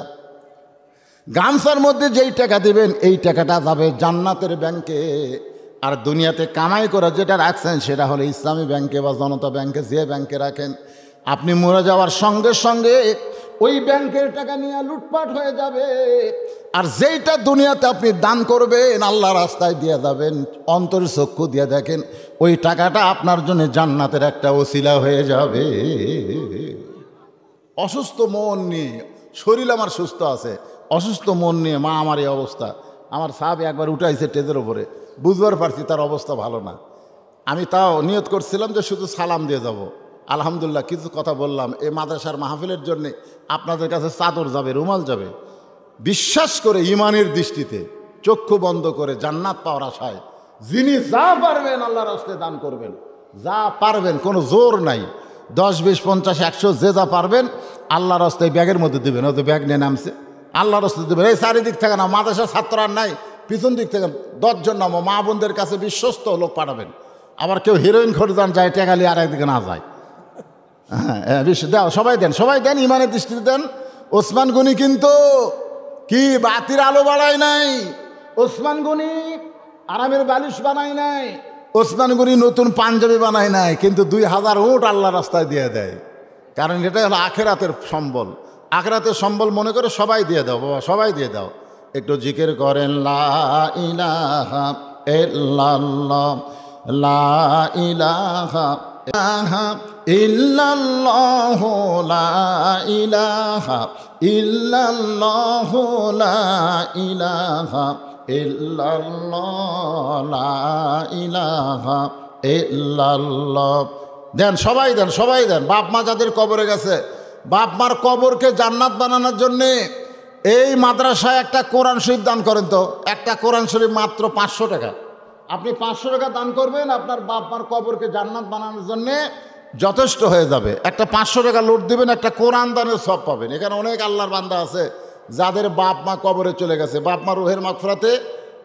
A: গামছার মধ্যে যেই টাকা দিবেন এই টাকাটা যাবে জান্নাতের ব্যাংকে। আর দুনিয়াতে কামাই করে যেটা রাখছেন সেটা হলো ইসলামী ব্যাংকে বা জনতা ব্যাংকে, যে ব্যাংকে রাখেন। আপনি মরে যাওয়ার সঙ্গে সঙ্গে ওই ব্যাংকের টাকা নিয়ে লুটপাট হয়ে যাবে। আর যেইটা দুনিয়াতে আপনি দান করবেন, আল্লাহ রাস্তায় দিয়ে যাবেন, অন্তর চক্ষু দিয়ে দেখেন ওই টাকাটা আপনার জন্য জান্নাতের একটা ওসিলা হয়ে যাবে। অসুস্থ মন নিয়ে, শরীর আমার সুস্থ আছে, অসুস্থ মন নিয়ে মা আমার এই অবস্থা। আমার সাহেব একবার উঠাইছে টেজের ওপরে, বুঝবার পারছি তার অবস্থা ভালো না। আমি তাও নিয়ত করছিলাম যে শুধু সালাম দিয়ে যাব। আলহামদুলিল্লাহ কিছু কথা বললাম। এই মাদ্রাসার মাহফিলের জন্যে আপনাদের কাছে চাদর যাবে, রুমাল যাবে। বিশ্বাস করে ইমানের দৃষ্টিতে চক্ষু বন্ধ করে জান্নাত পাওয়ার আশায় যিনি যা পারবেন আল্লাহর রাস্তায় দান করবেন, যা পারবেন, কোনো জোর নাই। 10, 20, 50, 100 যে যা পারবেন আল্লাহর রাস্তায় ব্যাগের মধ্যে দেবেন। হয়তো ব্যাগ নিয়ে নামছে, আল্লাহর রাস্তায় দেবেন। এই চারিদিক থেকে না, মাদ্রাসার ছাত্র আর নাই, পিছন দিক থেকে 10 জন নামো, মা বোনদের কাছে বিশ্বস্ত লোক পাঠাবেন। আবার কেউ হিরোইন খোঁজান যায়, টেকালি আর একদিকে না যায়। হ্যাঁ দাও, সবাই দেন, সবাই দেন, ইমানের দৃষ্টিতে দেন। ওসমান গনি কিন্তু কি বাতির আলো বাড়ায় নাই, ওসমান গনি আরামের বালিশ বানায় নাই, ওসমান গনি নতুন পাঞ্জাবি বানায় নাই, কিন্তু 2000 উট আল্লাহ রাস্তায় দিয়ে দেয়। কারণ এটা হলো আখেরাতের সম্বল। আখেরাতের সম্বল মনে করে সবাই দিয়ে দাও বাবা, সবাই দিয়ে দাও। একটু জিকির করেন, লা ইলাহা ইল্লাল্লাহ, লা ইলাহা ইল্লাল্লাহ, লা ইলাহা ইল্লাল্লাহ, লা ইলাহা ইল্লাল্লাহ, লা ইলাহা ইল্লাল্লাহ। দেন, সবাই দেন, সবাই দেন। বাপ মা যাদের কবরে গেছে, বাপ মার কবরকে জান্নাত বানানোর জন্যে এই মাদ্রাসায় একটা কোরআন শরীফ দান করেন তো। একটা কোরআন শরীফ মাত্র 500 টাকা। আপনি 500 টাকা দান করবেন, আপনার বাপ মার কবরকে জান্নাত বানানোর জন্যে যথেষ্ট হয়ে যাবে। একটা 500 টাকা লোড দেবেন, একটা কোরআন দানের সব পাবেন। এখানে অনেক আল্লাহর বান্দা আছে যাদের বাপ মা কবরে চলে গেছে, বাপ মা রুহের মাগফিরাতে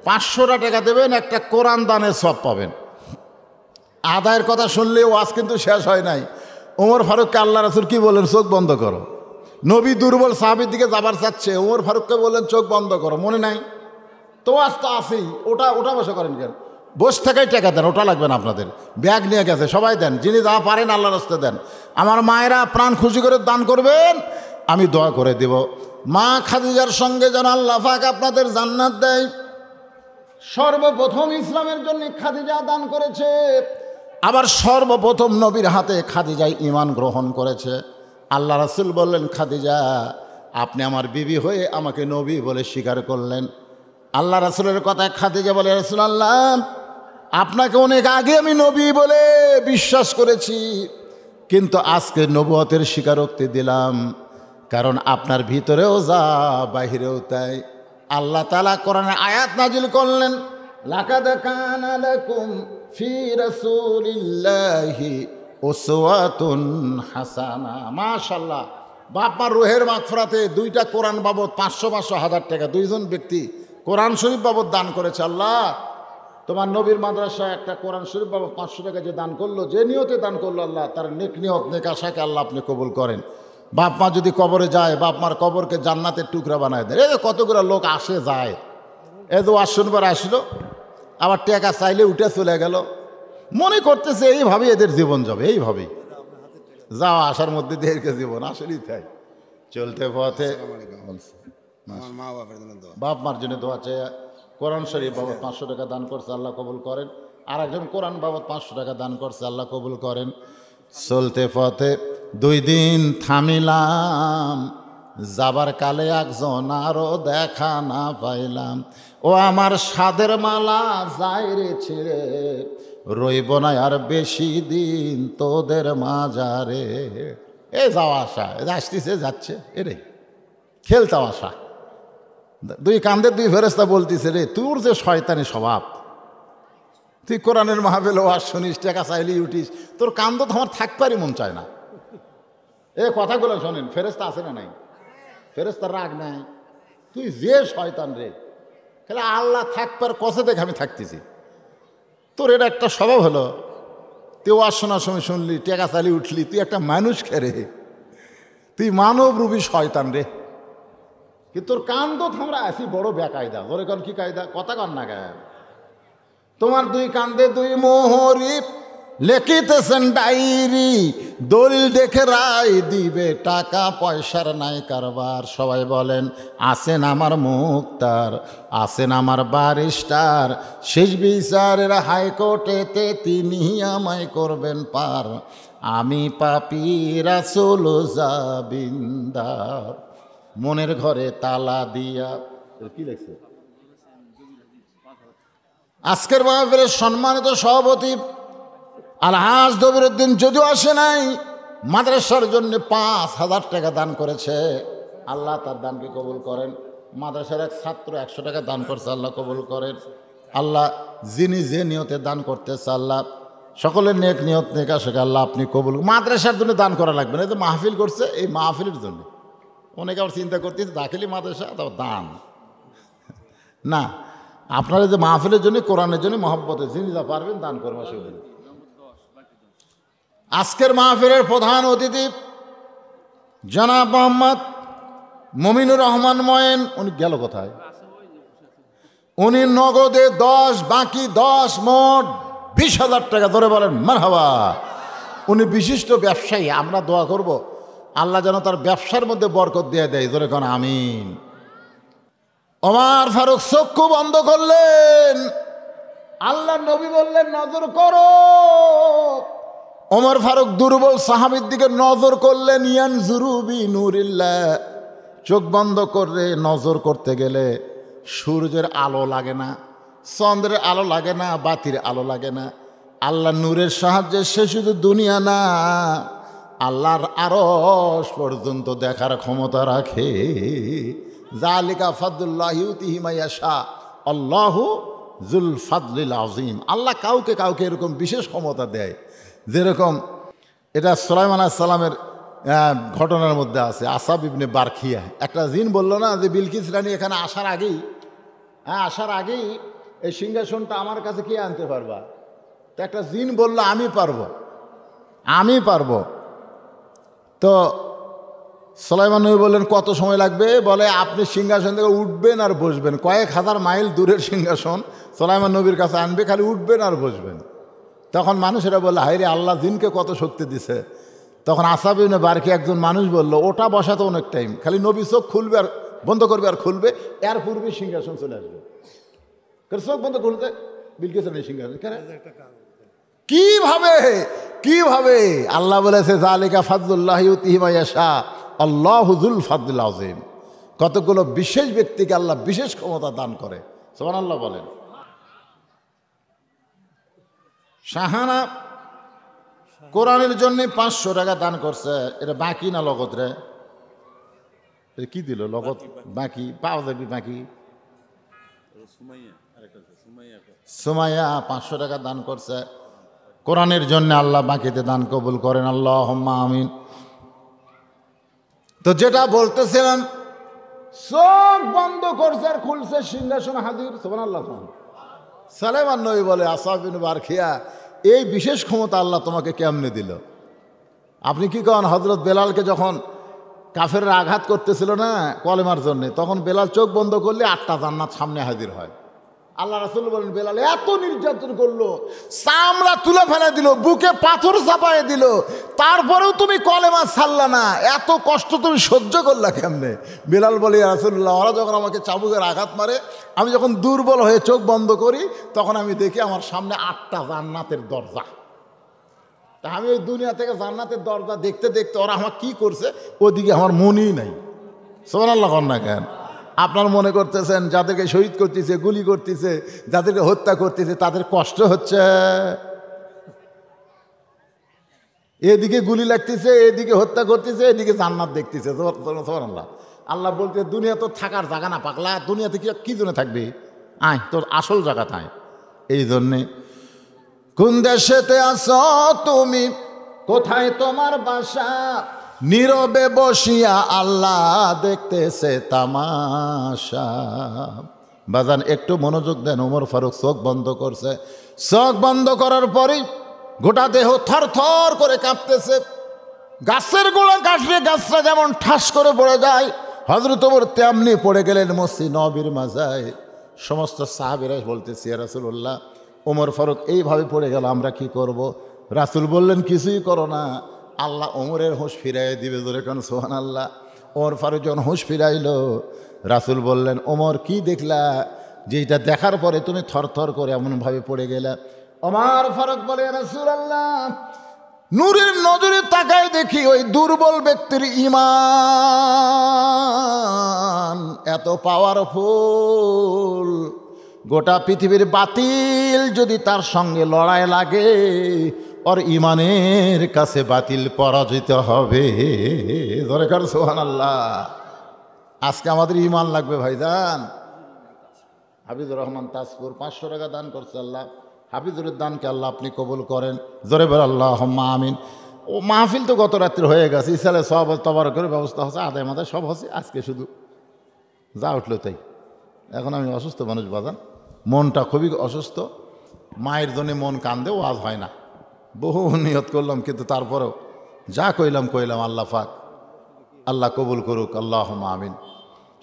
A: 500 টাকা দেবেন, একটা কোরআন দানের সব পাবেন। আদায়ের কথা শুনলে ওয়াজ কিন্তু শেষ হয় নাই। ওমর ফারুককে আল্লাহ রাসূল কি বললেন? চোখ বন্ধ করো। নবী দুর্বল সাহাবীর দিকে যাবার চাচ্ছে, ওমর ফারুককে বললেন চোখ বন্ধ করো। মনে নাই তো? আজ তো আসেই, ওটা বসে করেন কেন? বসে থাকাই টাকা দেন, ওটা লাগবে না আপনাদের। ব্যাগ নিয়ে গেছে, সবাই দেন, যিনি যা পারেন আল্লাহ রাস্তায় দেন। আমার মায়েরা প্রাণ খুশি করে দান করবেন, আমি দোয়া করে দেব। মা খাদিজার সঙ্গে যেন আল্লাহ পাক আপনাদের জান্নাত দেয়। সর্বপ্রথম ইসলামের জন্য খাদিজা দান করেছে, আবার সর্বপ্রথম নবীর হাতে খাদিজাই ঈমান গ্রহণ করেছে। আল্লাহ রাসূল বললেন, খাদিজা আপনি আমার বিবি হয়ে আমাকে নবী বলে স্বীকার করলেন। আল্লাহ রাসূলের কথায় খাদিজা বলে, রাসূলুল্লাহ আপনাকে অনেক আগে আমি নবী বলে বিশ্বাস করেছি, কিন্তু আজকে নবুয়তের স্বীকারোক্তি দিলাম, কারণ আপনার ভিতরেও যা বাহিরেও তাই। আল্লাহ তাআলা কোরআনে আয়াত নাজিল করলেন, লাকাদ কানা লাকুম ফি রাসূলিল্লাহি উসওয়াতুন হাসানা। মাশাআল্লাহ। বাপ-মার রুহের মাগফিরাতে 2টা কোরআন বাবদ 500 হাজার টাকা 2জন ব্যক্তি কোরআন শরীফ বাবদ দান করেছে। আল্লাহ তোমার নবীর মাদ্রাসায় একটা কোরআন শরীফ বাবদ 500 টাকা যে দান করলো, যে নিয়তে দান করলো, আল্লাহ তার নেক নিয়ত নেক আশাকে আল্লাহ আপনি কবুল করেন। বাপ মা যদি কবরে যায়, বাপ মার কবরকে জান্নাতের টুকরা বানায় দেয়। এই কতগুলো লোক আসে যায়, এ তো শুনবার আসলো, আবার টাকা চাইলে উঠে চলে গেল, মনে করতেছে এইভাবেই এদের জীবন যাবে, এইভাবেই যাওয়া আসার মধ্যে দিয়ে জীবন আসলেই তাই। চলতে পথে বাপ মার জন্য দোয়া চাই। কোরআন শরীফ বাবদ 500 টাকা দান করছে, আল্লাহ কবুল করেন। আর একজন কোরআন বাবদ 500 টাকা দান করছে, আল্লাহ কবুল করেন। চলতে পথে 2 দিন থামিলাম, যাবার কালে একজন আরো দেখা না পাইলাম। ও আমার সাদের মালা যাই রে ছিঁড়ে, রইব না আর বেশি দিন তোদের মাজারে। এ যাওয়া আসা, আসতেছে যাচ্ছে, এরে খেলতাম আসা। 2 কান্দের 2 ফেরেশতা বলতেছে, রে তোর যে শয়তানি স্বভাব, তুই কোরআনের মাহফিল ওয়াজ শুনিস, টাকা চাইলেই উঠিস, তোর কান্দ তো আমার থাকবারই মন চায় না। এ কথাগুলো শোনেন, ফেরেশতা আছে না নাই? ফেরেশতার রাগ নাই, তুই যে শয়তান রে, তাহলে আল্লাহ থাকবার কষে দেখে আমি থাকতেছি, তোর এটা একটা স্বভাব হলো, তুই ওয়াজ শোনার সময় শুনলি, টাকা চালিয়ে উঠলি, তুই একটা মানুষ খেরে, তুই মানব রূপী শয়তান রে। কিন্তু তোর কান্দ আমরা আছি বড় বেকায়দা। ধরে কন কি কায়দা, কথা কন না গায়ে। তোমার 2 কান্দে 2 মোহরি, লেখিতেছেন ডায়েরি, দলিল দেখে রায় দিবে, টাকা পয়সার নাই কারবার। সবাই বলেন আছেন আমার মুক্তার, আছেন আমার ব্যারিস্টার, শেষ বিচারের হাইকোর্টেতে তিনি আমায় করবেন পার। আমি পাপী রাসূল জাবিন্দার, মনের ঘরে তালা দিয়া। কি লেখছে? আজকের মাহফিলের সম্মানিত সভাপতি আলহাজ দবিরউদ্দিন যদিও আসে নাই, মাদ্রাসার জন্য 5,000 টাকা দান করেছে, আল্লাহ তার দানকে কবুল করেন। মাদ্রাসার এক ছাত্র 100 টাকা দান করছে, আল্লাহ কবুল করেন। আল্লাহ যিনি যে নিয়তে দান করতেছে, আল্লাহ সকলের নেক নিয়ত নেক আশাকে আল্লাহ আপনি কবুল। মাদ্রাসার জন্য দান করা লাগবে না, এই তো মাহফিল করছে, এই মাহফিলের জন্য। অনেকে আবার চিন্তা করতেছে দাখিলি মাদ্রাসা তারপর দান না, আপনারা যে মাহফিলের জন্য, কোরআনের জন্য, মহব্বতের, যিনি যা পারবেন দান করবেন, অসুবিধা নেই। আজকের মাহফিলের প্রধান অতিথি জনাব মোহাম্মদ মমিনুর রহমান ময়েন, উনি গেল কোথায়? উনি নগদে 10, বাকি 10, মোট 20,000 টাকা ধরে বলেন মারহাবা। উনি বিশিষ্ট ব্যবসায়ী, আমরা দোয়া করব আল্লাহ যেন তার ব্যবসার মধ্যে বরকত দিয়ে দেয়, ধরে কোন আমিন। ওমর ফারুক চক্ষু বন্ধ করলেন, আল্লাহ নবী বললেন নজর করো। ওমর ফারুক দুর্বল সাহাবীর দিকে নজর করলেন, ইয়ানজুরু বিনুরিল্লাহ, চোখ বন্ধ করে নজর করতে গেলে সূর্যের আলো লাগে না, চন্দ্রের আলো লাগে না, বাতির আলো লাগে না। আল্লাহ নূরের সাহায্যে সে শুধু দুনিয়া না, আল্লাহর আরশ পর্যন্ত দেখার ক্ষমতা রাখে। যালিকা ফাদলুল্লাহি ইউতিহি মান ইয়াশা, আল্লাহু যুল ফাদলিল আযীম। আল্লাহ কাউকে কাউকে এরকম বিশেষ ক্ষমতা দেয়, যেরকম এটা সুলাইমান আলাইহিস সালামের ঘটনার মধ্যে আছে। আসাব ইবনে বারখিয়া, একটা জিন বলল না যে বিলকিস রানী এখানে আসার আগেই এই সিংহাসনটা আমার কাছে কে আনতে পারবা? তো একটা জিন বলল আমি পারবো। তো সুলাইমান নবী বললেন কত সময় লাগবে? বলে আপনি সিংহাসন থেকে উঠবেন আর বসবেন, কয়েক হাজার মাইল দূরের সিংহাসন সুলাইমান নবীর কাছে আনবে, খালি উঠবেন আর বসবেন। তখন মানুষেরা বললো হায়রে, আল্লাহ জিনকে কত শক্তি দিছে। তখন আসাব ইবনে বারকি একজন মানুষ বলল ওটা বসাতে অনেক টাইম, খালি নবী চোখ খুলবে আর বন্ধ করবে আর খুলবে, এর পূর্বে সিংহাসন চলে আসবে। চোখ বন্ধ খুলতে বিলকিস রানী সিংহাসন কেন? কিভাবে আল্লাহ বলেছে যালিকা ফাদলুল্লাহি ইউতিহি মান ইয়াশা, আল্লাহু যুল ফাদলিল আযীম। কতগুলো বিশেষ ব্যক্তিকে আল্লাহ বিশেষ ক্ষমতা দান করে, সুবহানাল্লাহ বলেন। শাহানা কোরআনের জন্য 500 টাকা দান করছে, এটা বাকি না লগত রে? এটা কি দিল লগত? বাকি পাওয়া যাবে বাকি। সুমাইয়া 500 টাকা দান করছে কোরআনের জন্য, আল্লাহ বাকিতে দান কবুল করেন, আল্লাহুম্মা আমিন। তো যেটা বলতেছিলাম, চোখ বন্ধ করছে আর খুলছে, সিংহাসন হাজির, সুবহানাল্লাহ। সুলাইমান নবী বলে আসাব ইবনে বারখিয়া, এই বিশেষ ক্ষমতা আল্লাহ তোমাকে কেমনে দিল? আপনি কি কন? হযরত বেলালকে যখন কাফেররা আঘাত করতেছিল না কলেমার জন্যে, তখন বেলাল চোখ বন্ধ করলে 8টা জান্নাত সামনে হাজির হয়। আল্লাহ রাসূল বলেন, বেলাল এত নির্যাতন করলো, চামড়া তুলে ফেলে দিল, বুকে পাথর চাপায় দিল, তারপরেও তুমি কলেমা ছাড়লা না, এত কষ্ট তুমি সহ্য করলা কেমনে? বেলাল বলে, ইয়া রাসূলুল্লাহ, ওরা যখন আমাকে চাবুকের আঘাত মারে, আমি যখন দুর্বল হয়ে চোখ বন্ধ করি, তখন আমি দেখি আমার সামনে 8টা জান্নাতের দরজা। তা আমি ওই দুনিয়া থেকে জান্নাতের দরজা দেখতে দেখতে ওরা আমার কি করছে ওদিকে আমার মনই নাই। সুবহানাল্লাহ কন না কেন? আপনার মনে করতেছেন যাদেরকে শহীদ করতেছে, গুলি করতেছে, যাদেরকে হত্যা করতেছে, তাদের কষ্ট হচ্ছে? এদিকে গুলি লাগতেছে, এদিকে হত্যা করতেছে, এদিকে জান্নাত দেখতেছে। সুবহানাল্লাহ। আল্লাহ বলতে, দুনিয়া তো থাকার জায়গা না পাগলা, দুনিয়াতে কি জন্য থাকবে? আয় তোর আসল জায়গা তাই। এই জন্যে, কোন দেশেতে আছো তুমি, কোথায় তোমার বাসা, নীরবে বসিয়া আল্লাহ দেখতেছে তামাশা। বাজান একটু মনোযোগ দেন। ওমর ফারুক চোখ বন্ধ করছে। চোখ বন্ধ করার পরেই গোটা দেহ থর থর করে কাঁপতেছে। গাছের গোড়া কাটলে গাছটা যেমন ঠাস করে পড়ে যায়, হযরত ওমর তেমনি পড়ে গেলেন মসজিদ নববীর মাজায়। সমস্ত সাহাবীরা বলতেছে, ইয়া রাসূলুল্লাহ, ওমর ফারুক এইভাবে পড়ে গেল, আমরা কি করব? রাসূল বললেন, কিছুই করো না, আল্লাহ ওমরের হুঁশ ফিরাইয়ে দিবে। জোরে কোন সুবহানাল্লাহ। ওমর ফারুক যখন হুঁশ ফিরাইল, রাসূল বললেন, ওমর কি দেখলা যে এটা দেখার পরে তুমি থরথর করে এমনভাবে পড়ে গেলা? ওমর ফারুক বলে, ইয়া রাসূলুল্লাহ, নূরের নজরে তাকায় দেখি ওই দুর্বল ব্যক্তির ঈমান এত পাওয়ারফুল, গোটা পৃথিবীর বাতিল যদি তার সঙ্গে লড়াই লাগে, ওর ঈমানের কাছে বাতিল পরাজিত হবে। ধরে কর সুবহানাল্লাহ। আজকে আমাদের ঈমান লাগবে ভাইজান। হাফিজুর রহমান তাজপুর 500 টাকা দান করছে। আল্লাহ হাফিজুরের দানকে আল্লাহ আপনি কবুল করেন। জোরে বল আল্লাহুম্মা আমিন। ও মাহফিল তো গত রাত্রে হয়ে গেছে, ইসালে সব তবারকের ব্যবস্থা হচ্ছে, আদায় মাদায় সব হচ্ছে। আজকে শুধু যা উঠলো তাই। এখন আমি অসুস্থ মানুষ বাজান, মনটা খুবই অসুস্থ। মায়ের জন্য মন কান্দে, ওয়াজ হয় না। বহু নিয়ত করলাম, কিন্তু তারপরেও যা কইলাম আল্লাহ পাক আল্লাহ কবুল করুক। আল্লাহুম্মা আমিন।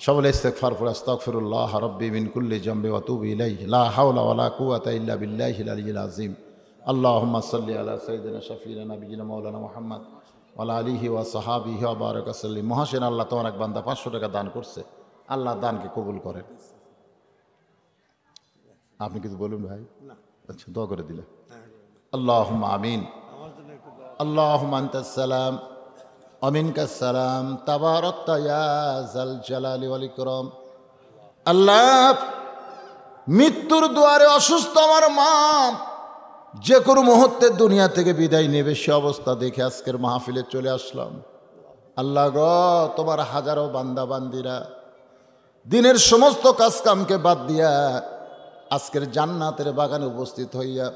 A: সকলে ইস্তেগফার পড়ে, আস্তাগফিরুল্লাহ রাব্বি মিন কুল্লি জামবি ওয়া তুবু ইলাইহি, লা হাওলা ওয়ালা কুওয়াতা ইল্লা বিল্লাহিল আলিয়্যিল আযীম। আল্লাহুম্মা সাল্লি আলা সাইয়্যিদিনা শাফিঈনা নাবিয়িনা মাওলানা মুহাম্মদ ওয়া আলা আলিহি ওয়া সাহাবিহি ওয়া বারাকা সাল্লিম। মহাসেন আল্লাহ, তোমার এক বান্দা 500 টাকা দান করছে, আল্লাহ দানকে কবুল করেন। আপনি কিছু বলুন ভাই? আচ্ছা, দোয়া করে দিলে। আল্লাহুম্মা আমিন। আল্লাহুম্মা আনতাস সালাম ওয়া মিনকাস সালাম, তাবারাকতা ইয়া যাল জালালি ওয়াল ইকরাম। আল্লাহ, মৃত্যুর দুয়ারে অসুস্থ আমার মা, যে কোনো মুহূর্তে দুনিয়া থেকে বিদায় নেবে, সে অবস্থা দেখে আজকের মাহফিলে চলে আসলাম। আল্লাহ গো, তোমার হাজারো বান্দা বান্দিরা দিনের সমস্ত কাজকামকে বাদ দিয়া আজকের জান্নাতের বাগানে উপস্থিত হইয়া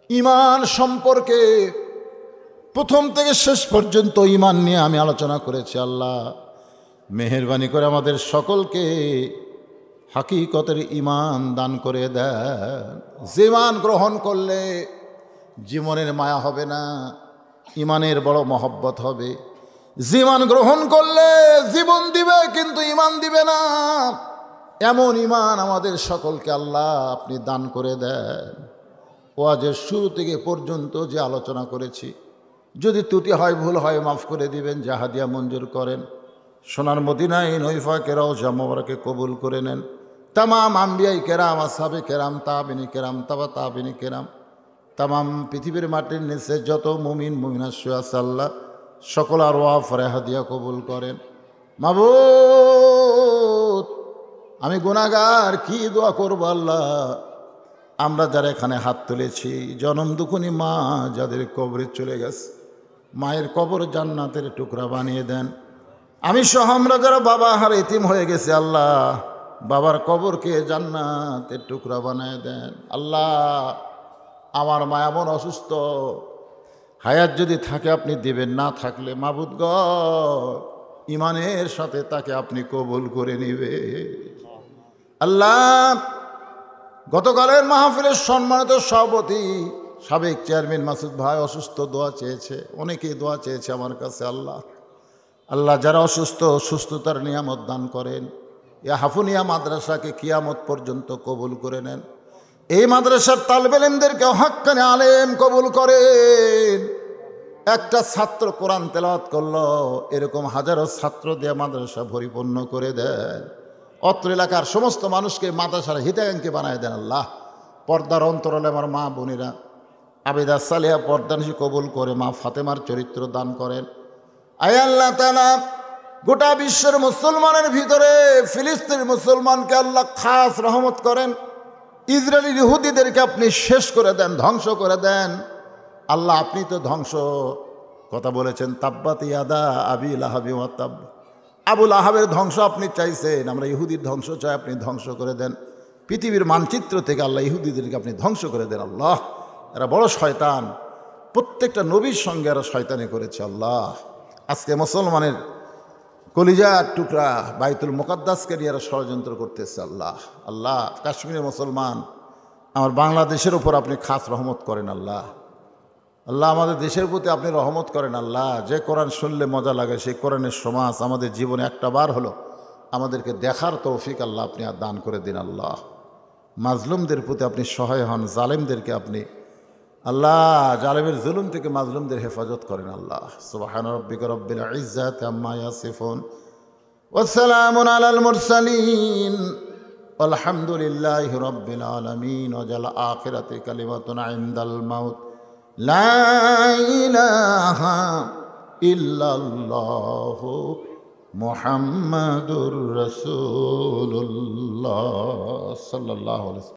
A: ঈমান সম্পর্কে প্রথম থেকে শেষ পর্যন্ত ঈমান নিয়ে আমি আলোচনা করেছি। আল্লাহ মেহেরবানি করে আমাদের সকলকে হাকিকতের ঈমান দান করে দেন। যে ঈমান গ্রহণ করলে জীবনের মায়া হবে না, ঈমানের বড় মহব্বত হবে। যে ঈমান গ্রহণ করলে জীবন দিবে কিন্তু ঈমান দিবে না, এমন ঈমান আমাদের সকলকে আল্লাহ আপনি দান করে দেন। ওয়াজের শুরু থেকে পর্যন্ত যে আলোচনা করেছি, যদি ত্রুটি হয়, ভুল হয়, মাফ করে দিবেন, জাহাদিয়া মঞ্জুর করেন। সোনার মদিনায় নৈফা কেরাও জামবারকে কবুল করে নেন। তামাম আম্বিয়াই কেরাম, আসহাবে কেরাম, তাবিনী কেরাম, তাবা তাবিনী কেরাম, তামাম পৃথিবীর মাটির নিচে যত মুমিন মুমিনাত আছে আল্লাহ সকল আরওয়াহ ফরেহাদিয়া কবুল করেন। মাবুদ, আমি গুনাহগার, কি দোয়া করব আল্লাহ? আমরা যারা এখানে হাত তুলেছি, জনম দুঃখিনী মা যাদের কবরে চলে গেছে, মায়ের কবর জান্নাতের টুকরা বানিয়ে দেন। আমি সহ আমরা যারা বাবা হার এতিম হয়ে গেছে, আল্লাহ বাবার কবরকে জান্নাতের টুকরা বানিয়ে দেন। আল্লাহ, আমার মা এমন অসুস্থ, হায়াত যদি থাকে আপনি দিবেন, না থাকলে মাবুদ গ ঈমানের সাথে তাকে আপনি কবুল করে নিবে। আল্লাহ, গতকালের মাহফিলের সম্মানিত সভাপতি সাবেক চেয়ারম্যান মাসুদ ভাই অসুস্থ, দোয়া চেয়েছে, অনেকেই দোয়া চেয়েছে আমার কাছে। আল্লাহ আল্লাহ যারা অসুস্থ সুস্থতার নিয়ামত দান করেন। ইয়া হাফুনিয়া মাদ্রাসাকে কিয়ামত পর্যন্ত কবুল করে নেন। এই মাদ্রাসার তালেবে ইলমদেরকে হক্কানে আলেম কবুল করেন। একটা ছাত্র কোরআন তেলাওয়াত করলো, এরকম হাজারো ছাত্র দিয়ে মাদ্রাসা পরিপূর্ণ করে দেন। অত্র এলাকার সমস্ত মানুষকে মাদ্রাসার হিতাকাঙ্ক্ষী বানায় দেন আল্লাহ। পর্দার অন্তরালে আমার মা বোনেরা আবেদা সালেহা পর্দানিশী কবুল করে মা ফাতেমার চরিত্র দান করেন। আয় আল্লাহ তাআলা, গোটা বিশ্বের মুসলমানের ভিতরে ফিলিস্তিনের মুসলমানকে আল্লাহ খাস রহমত করেন। ইসরায়েলি ইহুদিদেরকে আপনি শেষ করে দেন, ধ্বংস করে দেন আল্লাহ। আপনি তো ধ্বংস কথা বলেছেন, তাব্বাত ইয়াদা আবি লাহাবি ওয়া তাব। আবুল আহাবের ধ্বংস আপনি চাইছেন, আমরা ইহুদির ধ্বংস চাই, আপনি ধ্বংস করে দেন। পৃথিবীর মানচিত্র থেকে আল্লাহ ইহুদিদেরকে আপনি ধ্বংস করে দেন আল্লাহ। এরা বড় শয়তান, প্রত্যেকটা নবীর সঙ্গে এরা শয়তানি করেছে আল্লাহ। আজকে মুসলমানের কলিজার টুকরা বাইতুল মুকাদ্দাসকে নিয়ে এরা ষড়যন্ত্র করতেছে আল্লাহ। আল্লাহ কাশ্মীরের মুসলমান আমার বাংলাদেশের উপর আপনি খাস রহমত করেন আল্লাহ। আল্লাহ আমাদের দেশের প্রতি আপনি রহমত করেন আল্লাহ। যে কোরআন শুনলে মজা লাগে সেই কোরআনের সমাজ আমাদের জীবনে একটা বার হলো আমাদেরকে দেখার তৌফিক আল্লাহ আপনি আর দান করে দিন আল্লাহ। মাজলুমদের প্রতি আপনি সহায় হন, জালেমদেরকে আপনি আল্লাহ জালেমের জুলুম থেকে মাজলুমদের হেফাজত করেন আল্লাহ। সুবহান রাব্বিকা রব্বিল ইজ্জাতি আম্মা ইয়াসিফুন ওয়া সালামুন আলাল মুরসালিন আলহামদুলিল্লাহি রাব্বিল আলামিন। ওয়া জাল আখিরাতি কালিমাতুন ইনদাল মাউত লা ইলাহা ইল্লাল্লাহু মুহাম্মাদুর রাসূলুল্লাহ সাল্লাল্লাহু আলাইহি